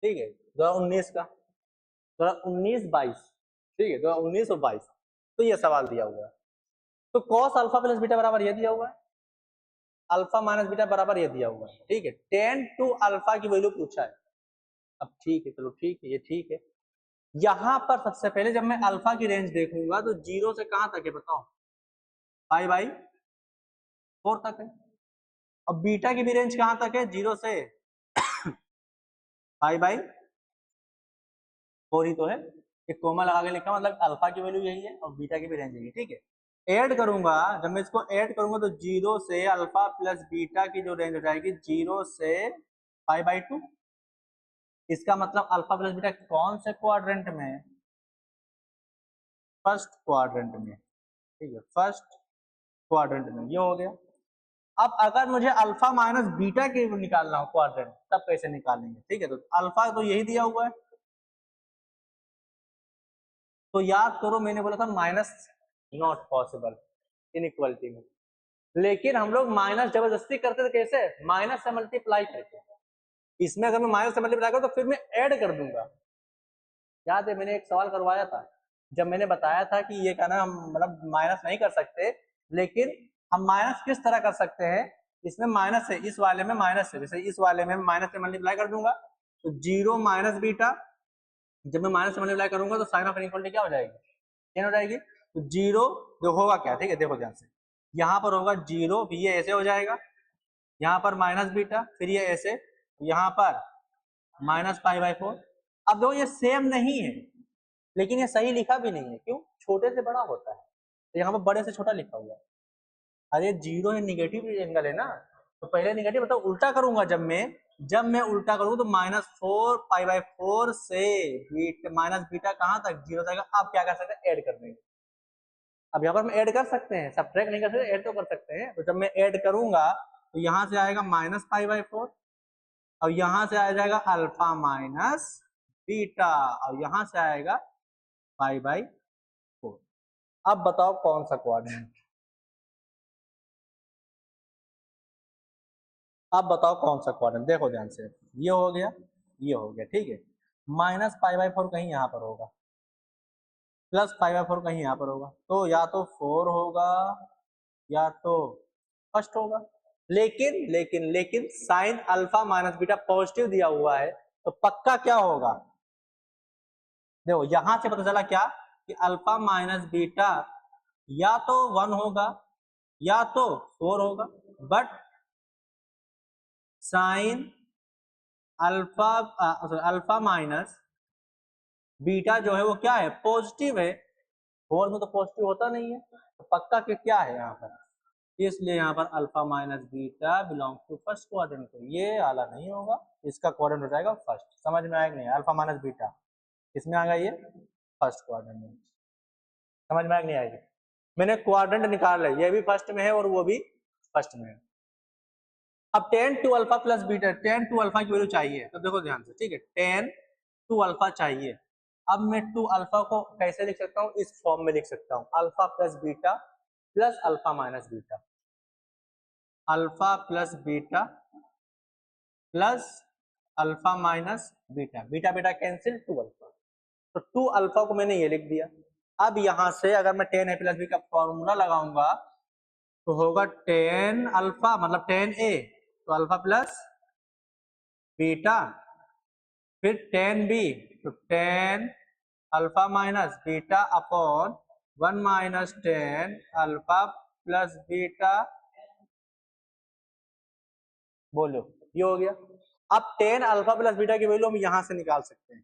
ठीक है, 2019 का, 2019-22, ठीक है, 2019 और 22, तो ये सवाल दिया हुआ है। तो cos अल्फा प्लस बीटा बराबर ये दिया हुआ है, अल्फा माइनस बीटा बराबर ये दिया हुआ है, ठीक है, tan टू अल्फा की वैल्यू पूछा है। अब ठीक है, चलो ठीक है, ये ठीक है। यहां पर सबसे पहले जब मैं अल्फा की रेंज देखूंगा तो 0 से कहां तक है बताओ? पाई बाई 4 तक है। अब बीटा की भी रेंज कहां तक है? 0 से पाई बाई 4 ही तो है, एक कोमा लगा के लिखा, मतलब अल्फा की वैल्यू यही है और बीटा की भी रेंज यही, ठीक है। ऐड करूंगा, जब मैं इसको ऐड करूंगा तो 0 से अल्फा प्लस बीटा की जो रेंज हो जाएगी 0 से पाई बाई 2। इसका मतलब अल्फा प्लस बीटा कौन से क्वाड्रेंट में है? फर्स्ट क्वाड्रेंट में, ठीक है, फर्स्ट क्वाड्रेंट में, ये हो गया। अब अगर मुझे अल्फा माइनस बीटा के निकालना हो क्वाड्रेंट, तब कैसे निकालेंगे? ठीक है, तो अल्फा तो यही दिया हुआ है, तो याद करो मैंने बोला था माइनस नॉट पॉसिबल इनइक्वालिटी में, लेकिन हम लोग माइनस जबरदस्ती करते थे, कैसे? माइनस से मल्टीप्लाई करके। इसमें अगर मैं माइनस से मल्टीप्लाई करूँ तो फिर मैं ऐड कर दूंगा। याद है मैंने एक सवाल करवाया था, जब मैंने बताया था कि ये कहना हम मतलब माइनस नहीं कर सकते, लेकिन हम माइनस किस तरह कर सकते हैं? इसमें माइनस है, इस वाले में माइनस है, जैसे इस वाले में माइनस से मल्टीप्लाई कर दूंगा तो जीरो माइनस बीटा, जब मैं माइनस से मल्टीप्लाई करूंगा तो साइन ऑफ इनइक्वालिटी क्या हो जाएगी? क्या हो जाएगी? तो जीरो जो होगा क्या, ठीक है देखो ध्यान से, यहाँ पर होगा जीरो, ये ऐसे हो जाएगा, यहाँ पर माइनस बीटा, फिर ये ऐसे, यहाँ पर माइनस पाई बाई फोर। अब देखो ये सेम नहीं है, लेकिन ये सही लिखा भी नहीं है, क्यों? छोटे से बड़ा होता है, तो यहाँ पर बड़े से छोटा लिखा हुआ है। अरे जीरो है, निगेटिव एंगल है ना, तो पहले निगेटिव मतलब उल्टा करूंगा, जब मैं उल्टा करूंगा तो minus four pi by four से माइनस बीटा कहाँ तक? जीरो तक। आप क्या कर सकते हैं? ऐड कर देंगे। अब यहाँ पर हम ऐड कर सकते हैं, सब्ट्रैक्ट नहीं कर सकते, ऐड तो कर सकते हैं। तो जब मैं ऐड करूंगा तो यहाँ से आएगा माइनस पाई बाई फोर, और यहाँ से आ जाएगा अल्फा माइनस बीटा, और यहाँ से आएगा पाई बाई फोर। अब बताओ कौन सा क्वाड्रेंट? अब बताओ कौन सा क्वाड्रेंट? देखो ध्यान से, ये हो गया, ये हो गया, ठीक है। माइनस पाई बाई फोर कहीं यहाँ पर होगा, प्लस पाई बाई फोर कहीं यहाँ पर होगा, तो या तो फोर होगा या तो फर्स्ट होगा। लेकिन sign alpha minus beta positive दिया हुआ है, तो पक्का क्या होगा? देखो यहां से पता चला क्या, कि अल्फा माइनस बीटा या तो वन होगा या तो फोर होगा, but sign alpha minus beta जो है वो क्या है? पॉजिटिव है। फोर में तो पॉजिटिव होता नहीं है, तो पक्का कि क्या है यहाँ पर? इसलिए यहाँ पर alpha minus beta belong to first quadrant, को ये आला नहीं होगा, इसका क्वाड्रेंट हो जाएगा फर्स्ट। समझ में आएगा नहीं? अल्फा माइनस बीटा किसमें आ गया? ये फर्स्ट क्वाड्रेंट में। समझ में आएगा नहीं आएगी? मैंने क्वाड्रेंट निकाल लिया, ये भी फर्स्ट में है और वो भी फर्स्ट में है। अब tan two alpha plus beta, tan two alpha की वैल्यू चाहिए, तो देखो ध्यान से, ठीक है, टेन टू अल्फा चाहिए। अब मैं टू अल्फा को कैसे लिख सकता हूँ? इस फॉर्म में लिख सकता हूँ, alpha plus beta plus alpha minus beta, alpha plus beta plus alpha minus beta, beta beta cancel, two alpha, तो टू अल्फा को मैंने ये लिख दिया। अब यहां से अगर मैं टेन ए प्लस बी का फॉर्मूला लगाऊंगा तो होगा टेन अल्फा मतलब टेन ए, तो अल्फा प्लस बीटा, फिर टेन बी, तो tan alpha minus beta upon one minus tan alpha plus beta. बोलो, ये हो गया। अब टेन अल्फा प्लस बीटा की वैल्यू हम यहाँ से निकाल सकते हैं,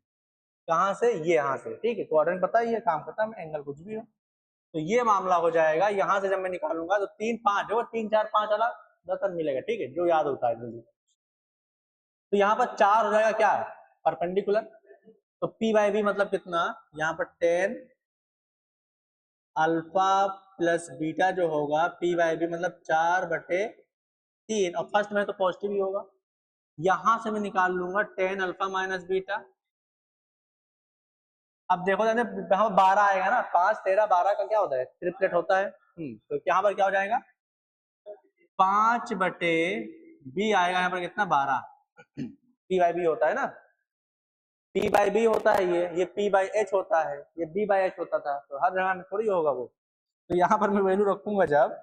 कहाँ से? ये यहाँ से, ठीक है, क्वाड्रेंट पता ही है, काम खत्म, एंगल कुछ भी हो, तो ये मामला हो जाएगा। यहाँ से जब मैं निकालूंगा तो तीन पांच हो, तीन चार पांच वाला रकम मिलेगा, ठीक है, जो याद होता है जल्दी। तो यहाँ पर चार हो जाएगा क्या? परपेंडिकुलर, तो पी बाई बी मतलब कितना? यहाँ पर टेन अल्फा प्लस बीटा जो होगा, पी बाई बी मतलब चार बटे तीन, और फर्स्ट में तो पॉजिटिव ही होगा। यहां से मैं निकाल लूंगा टेन अल्फा माइनस बीटा। अब देखो यहाँ 12 आएगा ना, 5 13 12 का क्या होता है? ट्रिपलेट होता है। तो यहाँ पर क्या हो जाएगा? 5 बटे बी आएगा, यहाँ पर कितना? 12। पी बाई बी होता है ना, पी बाई बी होता है, ये पी बाई एच होता है, ये बी बाई एच होता था, तो हर जगह में थोड़ी होगा वो। तो यहाँ पर मैं वैल्यू रखूंगा जब,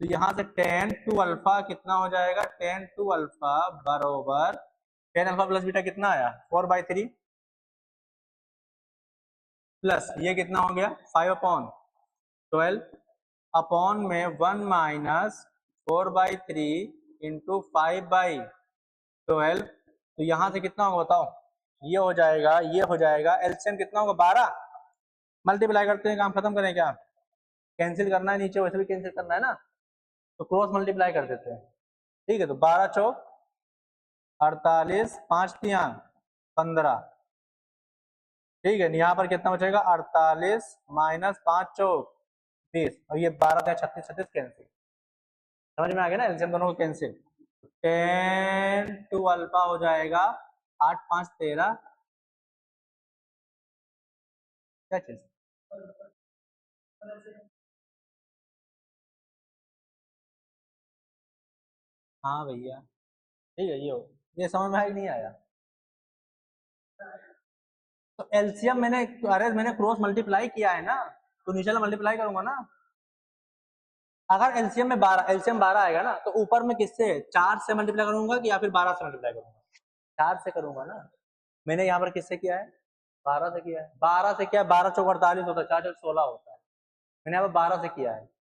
तो यहाँ से टेन टू अल्फा कितना हो जाएगा? टेन टू अल्फा बरोबर टेन अल्फा प्लस बीटा कितना आया? 4/3 प्लस ये कितना हो गया? 5/12 अपॉन में 1 माइनस 4/3 इंटू 5/12, तो यहाँ से कितना होगा बताओ? ये हो जाएगा, ये हो जाएगा, एलसीएम कितना होगा? 12। मल्टीप्लाई करते हैं, काम खत्म करें क्या? कैंसिल करना है नीचे, वैसे भी कैंसिल करना है ना, तो क्रॉस मल्टीप्लाई कर देते हैं, ठीक है। तो 12 चौक 48, 5 तियां 15, ठीक है। यहाँ पर कितना बचेगा? 48 माइनस 5 चौक 20, और ये 12 36 36 कैंसिल, समझ में आ गया ना, एलसीएम दोनों को कैंसिल, 10 टू अल्फा हो जाएगा 8 5 13, क्या चीज, हाँ भैया ठीक है, ये समझ में आया कि नहीं आया। तो एलसीएम मैंने, अरे मैंने क्रॉस मल्टीप्लाई किया है ना, तो नीचे वाला मल्टीप्लाई करूंगा ना। अगर एलसीएम में 12, एलसीएम 12 आएगा ना, तो ऊपर में किससे 4 से मल्टीप्लाई करूंगा कि या फिर 12 से मल्टीप्लाई करूंगा, 4 से करूंगा ना। मैंने यहाँ पर किससे किया है, 12 से किया है, 12 से किया है, 12 चौक 48 होता है, 4 चौक 16 होता है, मैंने यहाँ पर 12 से किया है।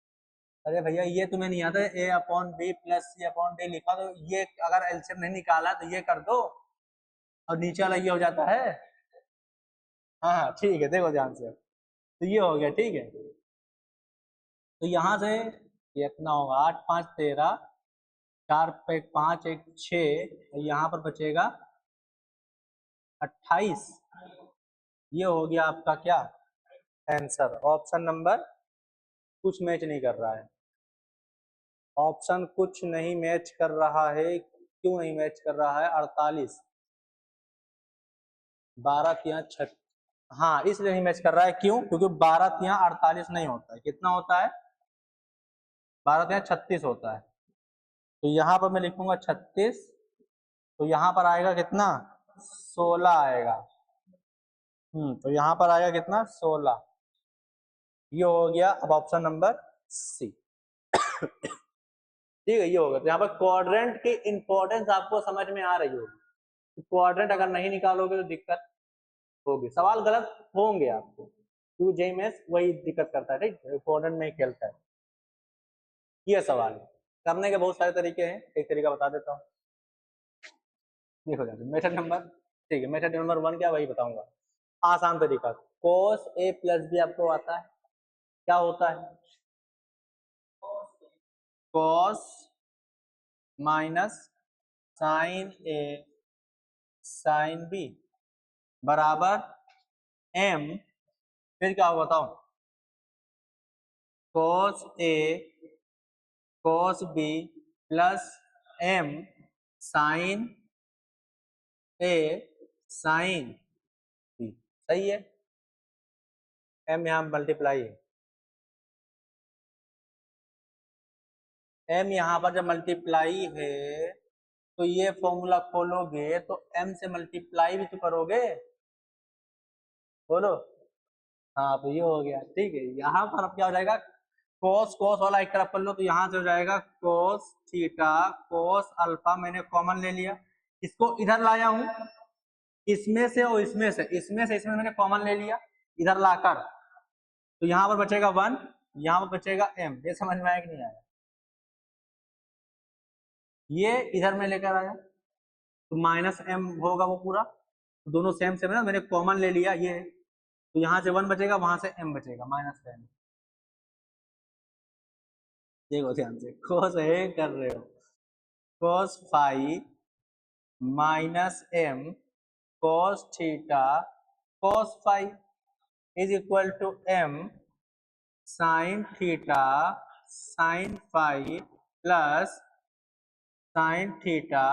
अरे भैया ये तुम्हें नहीं आता, ए अपॉन बी प्लस सी अपॉन डी लिखा, तो ये अगर एलसीएम नहीं निकाला तो ये कर दो, और नीचे वाला ये हो जाता है। हाँ हाँ ठीक है, देखो ध्यान से, तो ये हो गया ठीक है। तो यहाँ से ये इतना होगा 8 5 13, 4 पे 5 1 6, यहाँ पर बचेगा 28। ये हो गया आपका क्या आंसर। ऑप्शन नंबर कुछ मैच नहीं कर रहा है, ऑप्शन कुछ नहीं मैच कर रहा है। क्यों नहीं मैच कर रहा है, 48, 12 तिया 6, हाँ इसलिए नहीं मैच कर रहा है, क्यों, क्योंकि 12 तिया 48 नहीं होता है, कितना होता है, 12 तिया 36 होता है। तो यहाँ पर मैं लिखूंगा 36, तो यहाँ पर आएगा कितना, 16 आएगा। तो यहाँ पर आएगा कितना, 16। ये हो गया अब ऑप्शन नंबर सी। ठीक है, ये होगा। तो यहाँ पर क्वाड्रेंट की इंपॉर्टेंस आपको समझ में आ रही होगी। क्वाड्रेंट अगर नहीं निकालोगे तो दिक्कत होगी, सवाल गलत होंगे आपको, क्योंकि जेई में वही दिक्कत करता है, ठीक, क्वाड्रेंट में खेलता है। ये सवाल है, करने के बहुत सारे तरीके हैं, एक तरीका बता देता हूँ। देखो मेथड नंबर, ठीक है, मेथड नंबर 1 क्या, वही बताऊंगा, आसान तरीका। कोस ए प्लस बी आपको आता है, क्या होता है, cos minus sine A sine B बराबर एम, फिर क्या होगा बताओ, cos A cos B plus m sine A sine B, सही है। एम यहाँ मल्टीप्लाई है, एम यहाँ पर जब मल्टीप्लाई है तो ये फॉर्मूला खोलोगे तो एम से मल्टीप्लाई भी तो करोगे, बोलो। हाँ तो ये हो गया ठीक है। यहाँ पर अब क्या हो जाएगा, कोस कोस वाला एक तरफ कर लो, तो यहाँ से हो जाएगा कोस थीटा कोस अल्फा, मैंने कॉमन ले लिया, इसको इधर लाया हूँ, इसमें से और इसमें मैंने कॉमन ले लिया इधर लाकर, तो यहाँ पर बचेगा 1, यहाँ पर बचेगा m। ये समझ में आया कि नहीं आया, ये इधर में लेकर आया तो माइनस m होगा वो पूरा, तो दोनों सेम सेम है ना, मैंने कॉमन ले लिया ये, तो यहाँ से 1 बचेगा, वहां से m बचेगा -m। देखो ध्यान से, कोस है कर रहे हो, cos five minus m cos theta cos five is equal to m sine theta sine five plus sine theta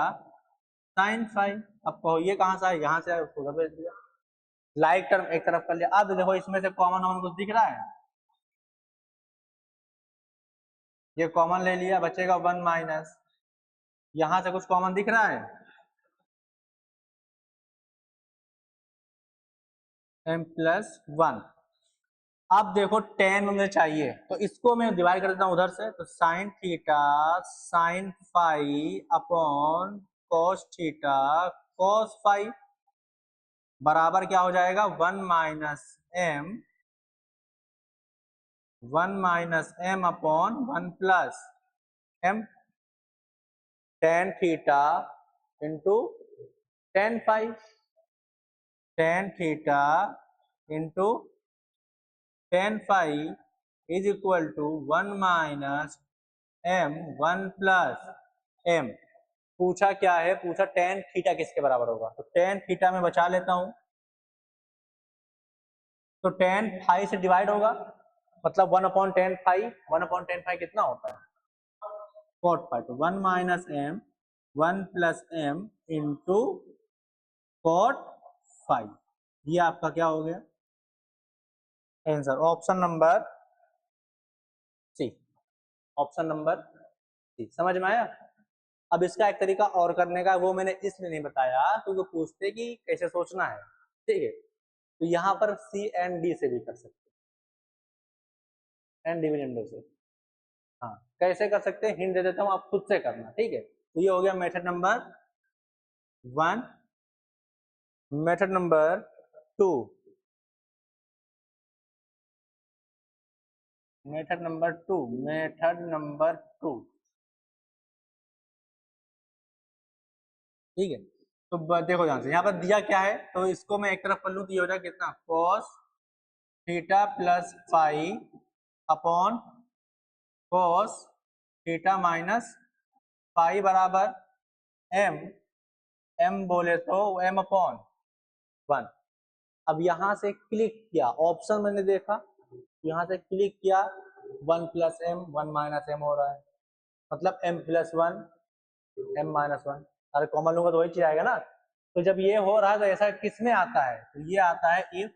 sine five. अब कहो ये कहाँ से आया, यहाँ से आया, उसको उधर भेज दिया, लाइक टर्म एक तरफ कर लिया। अब देखो इसमें से कॉमन कॉमन कुछ दिख रहा है, ये कॉमन ले लिया, बचेगा 1 माइनस, यहाँ से कुछ कॉमन दिख रहा है, m प्लस 1। अब देखो टेन मुझे चाहिए, तो इसको मैं डिवाइड कर देता हूँ उधर से, तो sine theta sine five upon cos theta cos five बराबर क्या हो जाएगा, 1 minus m upon 1 plus m, tan theta into tan five, tan theta into tan five is equal to 1 minus m 1 plus m। पूछा क्या है, पूछा tan theta किसके बराबर होगा, तो टेन थीटा में बचा लेता हूं, तो टेन फाइव से डिवाइड होगा, मतलब 1/10 फाइव, 1/10 फाइव कितना होता है, कॉट फाइव, तो 1 minus M 1 plus M into cot five, ये आपका क्या हो गया answer, option number C, option number C. समझ में आया? अब इसका एक तरीका और करने का, वो मैंने इसलिए नहीं बताया क्योंकि पूछते कि कैसे सोचना है, ठीक है। तो यहाँ पर सी एंड डी से भी कर सकते हैं, एंड डिविडेंडो से। हाँ, कैसे कर सकते हैं हिंट दे देता हूँ, आप खुद से करना, ठीक है। तो ये हो गया method number 1। Method number 2, method number 2, method number 2, ठीक है। तो देखो ध्यान से, यहाँ पर दिया क्या है, तो इसको मैं एक तरफ कर लूँ तो ये हो जाएगा कितना, cos theta plus five upon cos theta minus five बराबर m, m बोले तो m अपॉन 1। अब यहाँ से क्लिक किया, ऑप्शन मैंने देखा, यहाँ से क्लिक किया, 1 प्लस एम 1 माइनस एम हो रहा है, मतलब m प्लस 1 m माइनस 1, अरे कॉमन लूंगा तो वही चीज आएगा ना। तो जब ये हो रहा है तो ऐसा किस में आता है, तो ये आता है if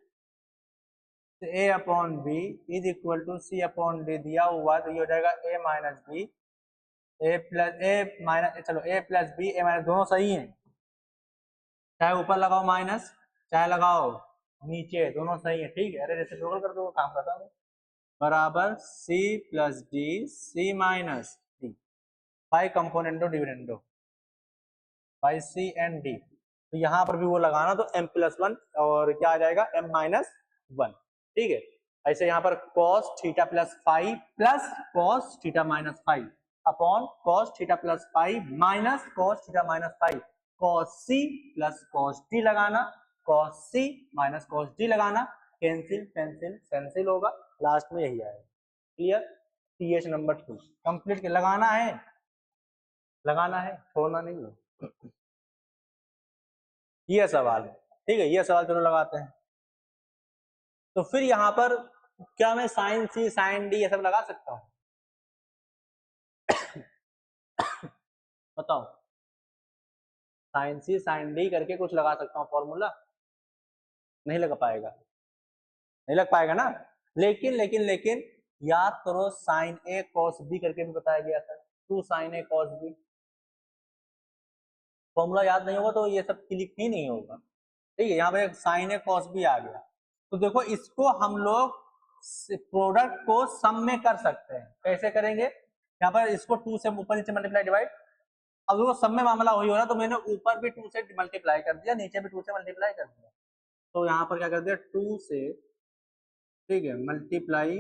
a upon B is equal to C upon D दिया हुआ, तो ये हो जाएगा a minus B, A plus A minus, चलो a plus B A minus, दोनों सही हैं, चाहे ऊपर लगाओ माइनस चाहे लगाओ नीचे, दोनों सही है, ठीक है। अरे जैसे टोटल कर दो, काम करता हूँ, बराबर C plus D C minus D by componendo dividendo by C and D. तो यहाँ पर भी वो लगाना, तो m प्लस 1 और क्या आ जाएगा m माइनस 1, ठीक है। ऐसे यहाँ पर cos theta plus five plus cos theta minus five upon cos theta plus five minus cos theta minus five, cos c plus cos d लगाना, cos c minus cos d लगाना, cancel cancel cancel होगा, last में यही आएगा। Clear? TH number 2 complete लगाना है, लगाना है, छोड़ना नहीं है। ये सवाल है, ठीक है, ये सवाल चलो लगाते हैं। तो फिर यहाँ पर क्या मैं साइन सी साइन डी ये सब लगा सकता हूँ? बताओ, साइन सी साइन डी करके कुछ लगा सकता हूँ फॉर्मूला? नहीं लगा पाएगा, नहीं लग पाएगा ना। लेकिन लेकिन लेकिन याद करो, साइन ए कॉस बी करके भी बताया गया था, two sine A cos B. Formula याद नहीं होगा तो ये सब क्लिक ही नहीं होगा, ठीक है। यहाँ पर एक साइन ए कॉस बी आ गया, तो देखो इसको हम लोग प्रोडक्ट को सम में कर सकते हैं। कैसे करेंगे? यहाँ पर इसको 2 से ऊपर नीचे मल्टीप्लाई डिवाइड, अब वो सब में मामला वही हो रहा, तो मैंने ऊपर भी 2 से मल्टीप्लाई कर दिया, नीचे भी 2 से मल्टीप्लाई कर दिया। तो यहाँ पर क्या कर दिया, 2 से, ठीक है, multiply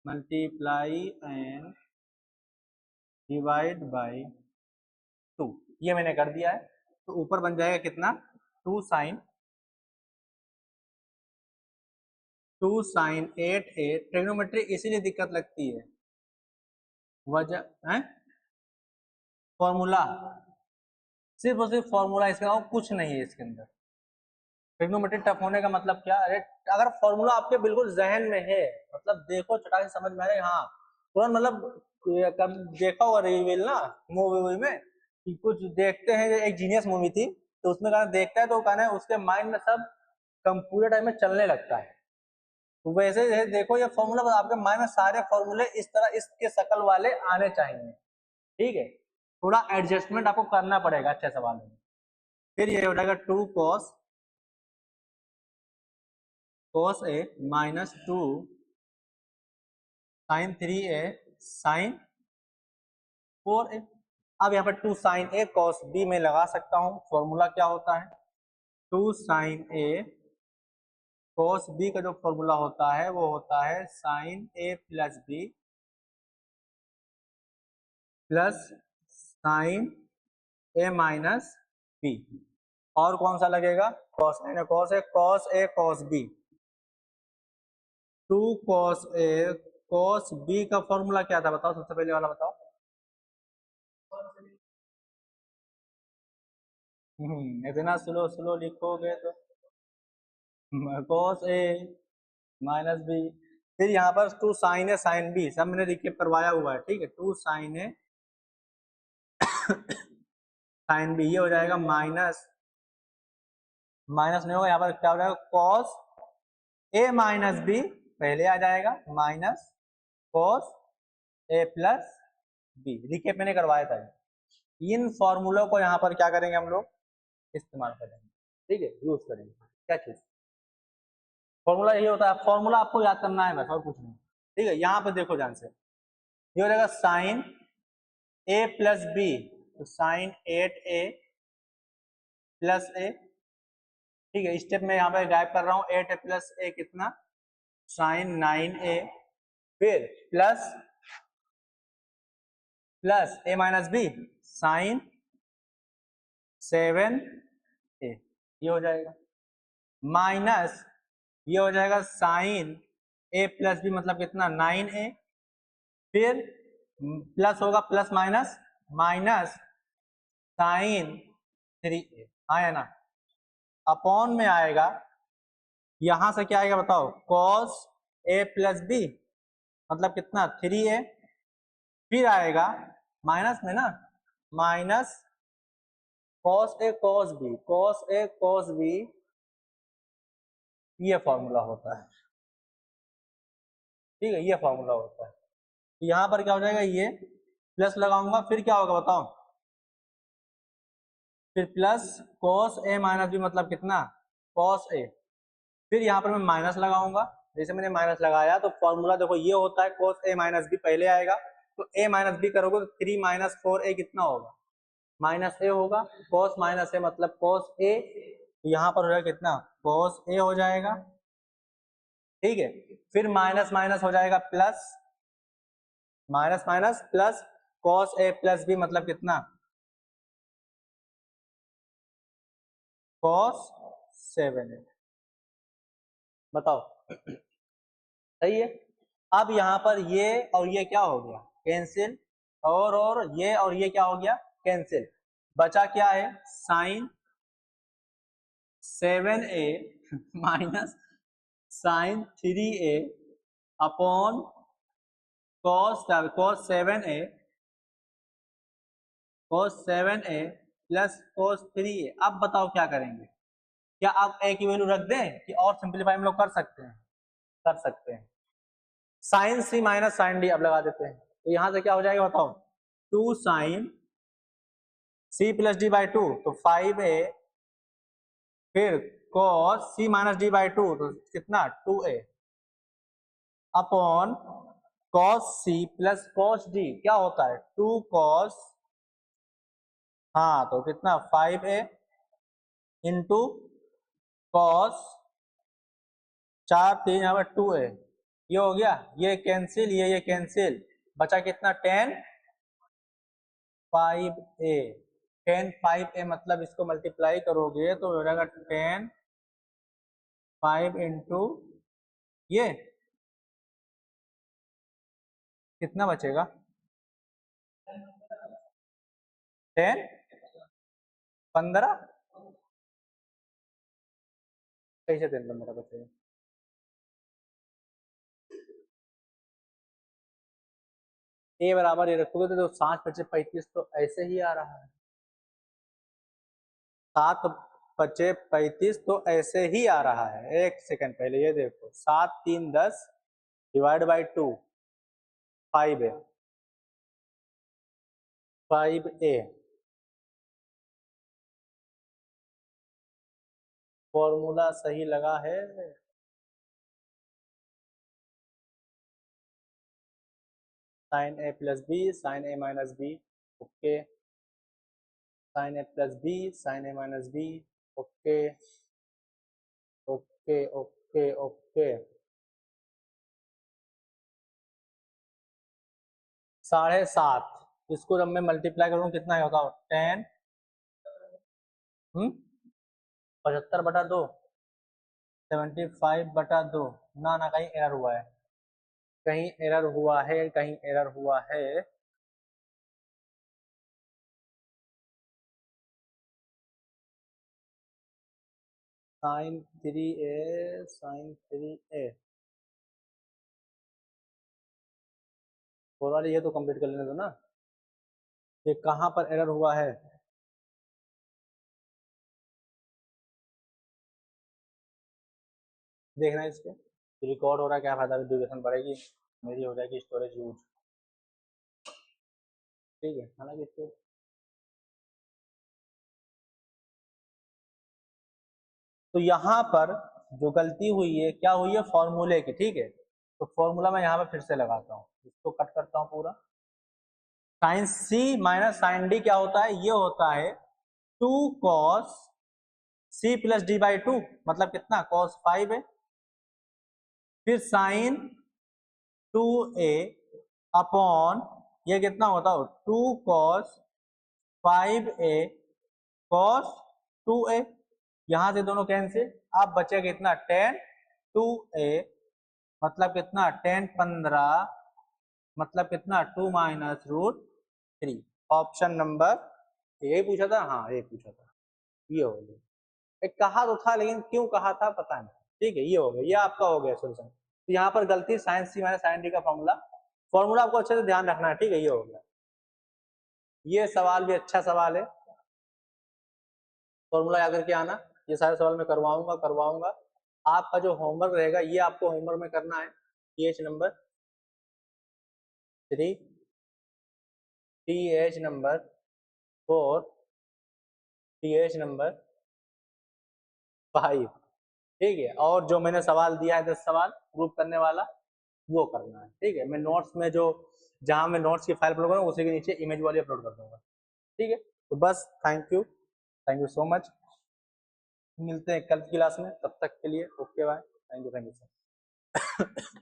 multiply and divide by 2, ये मैंने कर दिया है। तो ऊपर बन जाएगा कितना, 2 साइन 8 ए। ट्रिग्नोमेट्री इसीलिए दिक्कत लगती है, वजह है फॉर्मूला, सिर्फ और सिर्फ फॉर्मूला, इसके अलावा कुछ नहीं है इसके अंदर। ट्रिग्नोमेट्री टफ होने का मतलब क्या? अरे अगर फॉर्मूला आपके बिल्कुल जहन में है, मतलब देखो चटा के समझ में आ रहा है, हाँ तुरंत, मतलब कब देखा होगा रिवील ना मूवी में, कि कुछ देखते हैं, एक जीनियस मूवी थी, तो उसमें कहना देखता है तो कहना है उसके माइंड में सब कंप्यूटर टाइम में चलने लगता है। तो वैसे देखो ये फॉर्मूला, आपके माइंड में सारे फॉर्मूले इस तरह इसके शकल वाले आने चाहिए, ठीक है। थोड़ा एडजस्टमेंट आपको करना पड़ेगा अच्छे सवालों में। फिर ये हो जाएगा 2 cos A minus 2 sign 3 A sign 4 ए। अब यहाँ पर 2 साइन ए cos बी में लगा सकता हूँ, फॉर्मूला क्या होता है, 2 साइन ए cos बी का जो फॉर्मूला होता है वो होता है sine A plus B plus sine A minus B. और कौन सा लगेगा, cos A cos A cos B, 2 cos A cos B का फॉर्मूला क्या था बताओ, सबसे पहले वाला बताओ। इतना स्लो स्लो लिखोगे तो cos ए माइनस बी, फिर यहाँ पर two sine A sine B, सब मैंने रिकेप करवाया हुआ है, ठीक है। Two sine A sine B, ये हो जाएगा माइनस, माइनस नहीं होगा यहाँ पर, क्या हो जाएगा कॉस ए माइनस बी पहले आ जाएगा, minus cos A plus B, recap मैंने करवाया था। इन फॉर्मूलों को यहाँ पर क्या करेंगे हम लोग, इस्तेमाल करेंगे, ठीक है, यूज करेंगे। क्या चीज, फॉर्मूला यही होता है, फॉर्मूला आपको याद करना है बस, और कुछ नहीं, ठीक है। यहाँ पर देखो ध्यान से, ये हो जाएगा साइन ए प्लस बी, तो साइन 8a प्लस ए, ठीक है। स्टेप में यहाँ पे गायब कर रहा हूँ, 8a प्लस ए कितना, साइन 9a, फिर plus plus A minus B sign 7a, ये हो जाएगा, माइनस ये हो जाएगा साइन ए प्लस बी मतलब कितना 9a, फिर प्लस होगा, plus minus minus sine 3a, आया ना, अपॉन में आएगा, यहां से क्या आएगा बताओ, कॉस ए प्लस बी मतलब कितना 3a, फिर आएगा माइनस में ना, minus cos A cos B, cos A cos B, ये फॉर्मूला होता है, ठीक है, ये फॉर्मूला होता है। यहां पर क्या हो जाएगा, ये प्लस लगाऊंगा, फिर क्या होगा बताओ, फिर प्लस कॉस ए माइनस बी मतलब कितना कॉस ए, फिर यहाँ पर मैं माइनस लगाऊंगा, जैसे मैंने माइनस लगाया तो फॉर्मूला देखो ये होता है, कॉस ए माइनस बी पहले आएगा, तो ए माइनस बी करोगे तो 3 माइनस 4a कितना होगा, माइनस ए होगा, कॉस माइनस ए मतलब कॉस ए, यहाँ पर हो जाएगा कितना कॉस ए हो जाएगा, ठीक है। फिर माइनस माइनस हो जाएगा plus, minus minus plus cos A plus B मतलब कितना कॉस 7a, बताओ सही है। अब यहाँ पर ये और ये क्या हो गया कैंसिल, और ये और ये क्या हो गया कैंसिल, बचा क्या है sine 7a minus sine 3a upon cos 7a plus cos 3a। अब बताओ क्या करेंगे, क्या आप a की वैल्यू रख दें कि और सिंपलीफाई हम लोग कर सकते हैं, कर सकते हैं, sign C minus sine D अब लगा देते हैं, तो यहां से क्या हो जाएगा बताओ, 2 sine C plus D by 2 तो 5a, फिर cos c minus D by 2 तो कितना 2a upon cos c plus cos d क्या होता है 2 cos, हाँ तो कितना 5a इंटू cos 4 3 यहाँ पर 2a, ये हो गया, ये कैंसिल, ये कैंसिल, बचा कितना 10 5a, 10 5a मतलब इसको मल्टीप्लाई करोगे तो हो जाएगा 10 5 इंटू ये कितना बचेगा 10 15, कैसे 10 15 बचेगा, ए बराबर ये रखोगे तो 7 पचे 35 तो ऐसे ही आ रहा है, 7 पचे 35 तो ऐसे ही आ रहा है, एक सेकंड पहले ये देखो 7 3 10 divide by 2 5a 5a, formula सही लगा है, sine A plus B sine A minus B, okay, sine A plus B sine A minus B, okay okay okay okay, 7.5 इसको जब मैं मल्टीप्लाई करूँ कितना होगा 10 75/2 75/2, ना ना कहीं एरर हुआ है, कहीं एरर हुआ है, कहीं एरर हुआ है, साइन 3a 4 वाली ये तो कंप्लीट कर लेने दो ना, ये कहाँ पर एरर हुआ है। देखना इसके रिकॉर्ड हो रहा है, क्या फायदा, ड्यूरेशन बढ़ेगी, मेरी हो जाएगी स्टोरेज यूज। ठीक है, हालांकि इसको तो यहाँ पर जो गलती हुई है, क्या हुई है, फॉर्मूले की। ठीक है, तो फॉर्मूला मैं यहाँ पे फिर से लगाता हूँ, इसको कट करता हूँ पूरा। Sign C minus sine D क्या होता है, ये होता है 2 cos c plus D by 2, मतलब कितना, cos 5 है, फिर साइन 2a अपॉन ये कितना होता है 2 cos 5a cos 2a, यहां से दोनों कैंसिल, अब बचेगा कितना, tan 2a, मतलब कितना tan 15, मतलब कितना 2 माइनस रूट 3। ऑप्शन नंबर यही पूछा था, हाँ ये पूछा था, ये हो गया। एक कहा तो था लेकिन क्यों कहा था पता नहीं। ठीक है, ये हो गया, ये आपका हो गया सोल्यूशन। तो यहाँ पर गलती sign C minus sine D का फॉर्मूला, फॉर्मूला आपको अच्छे से ध्यान रखना है। ठीक है, ये हो गया। ये सवाल भी अच्छा सवाल है, फॉर्मूला याद करके आना। ये सारे सवाल मैं करवाऊंगा। आपका जो होमवर्क रहेगा ये आपको होमवर्क में करना है, page number 3, page number 4, page number 5। ठीक है, और जो मैंने सवाल दिया है 10 सवाल ग्रुप करने वाला, वो करना है। ठीक है, मैं नोट्स में जो जहां मैं नोट्स की फाइल अपलोड करूंगा उसी के नीचे इमेज वाली अपलोड कर दूंगा। ठीक है, तो बस थैंक यू सो मच, मिलते हैं कल की क्लास में, तब तक के लिए okay bye, thank you sir.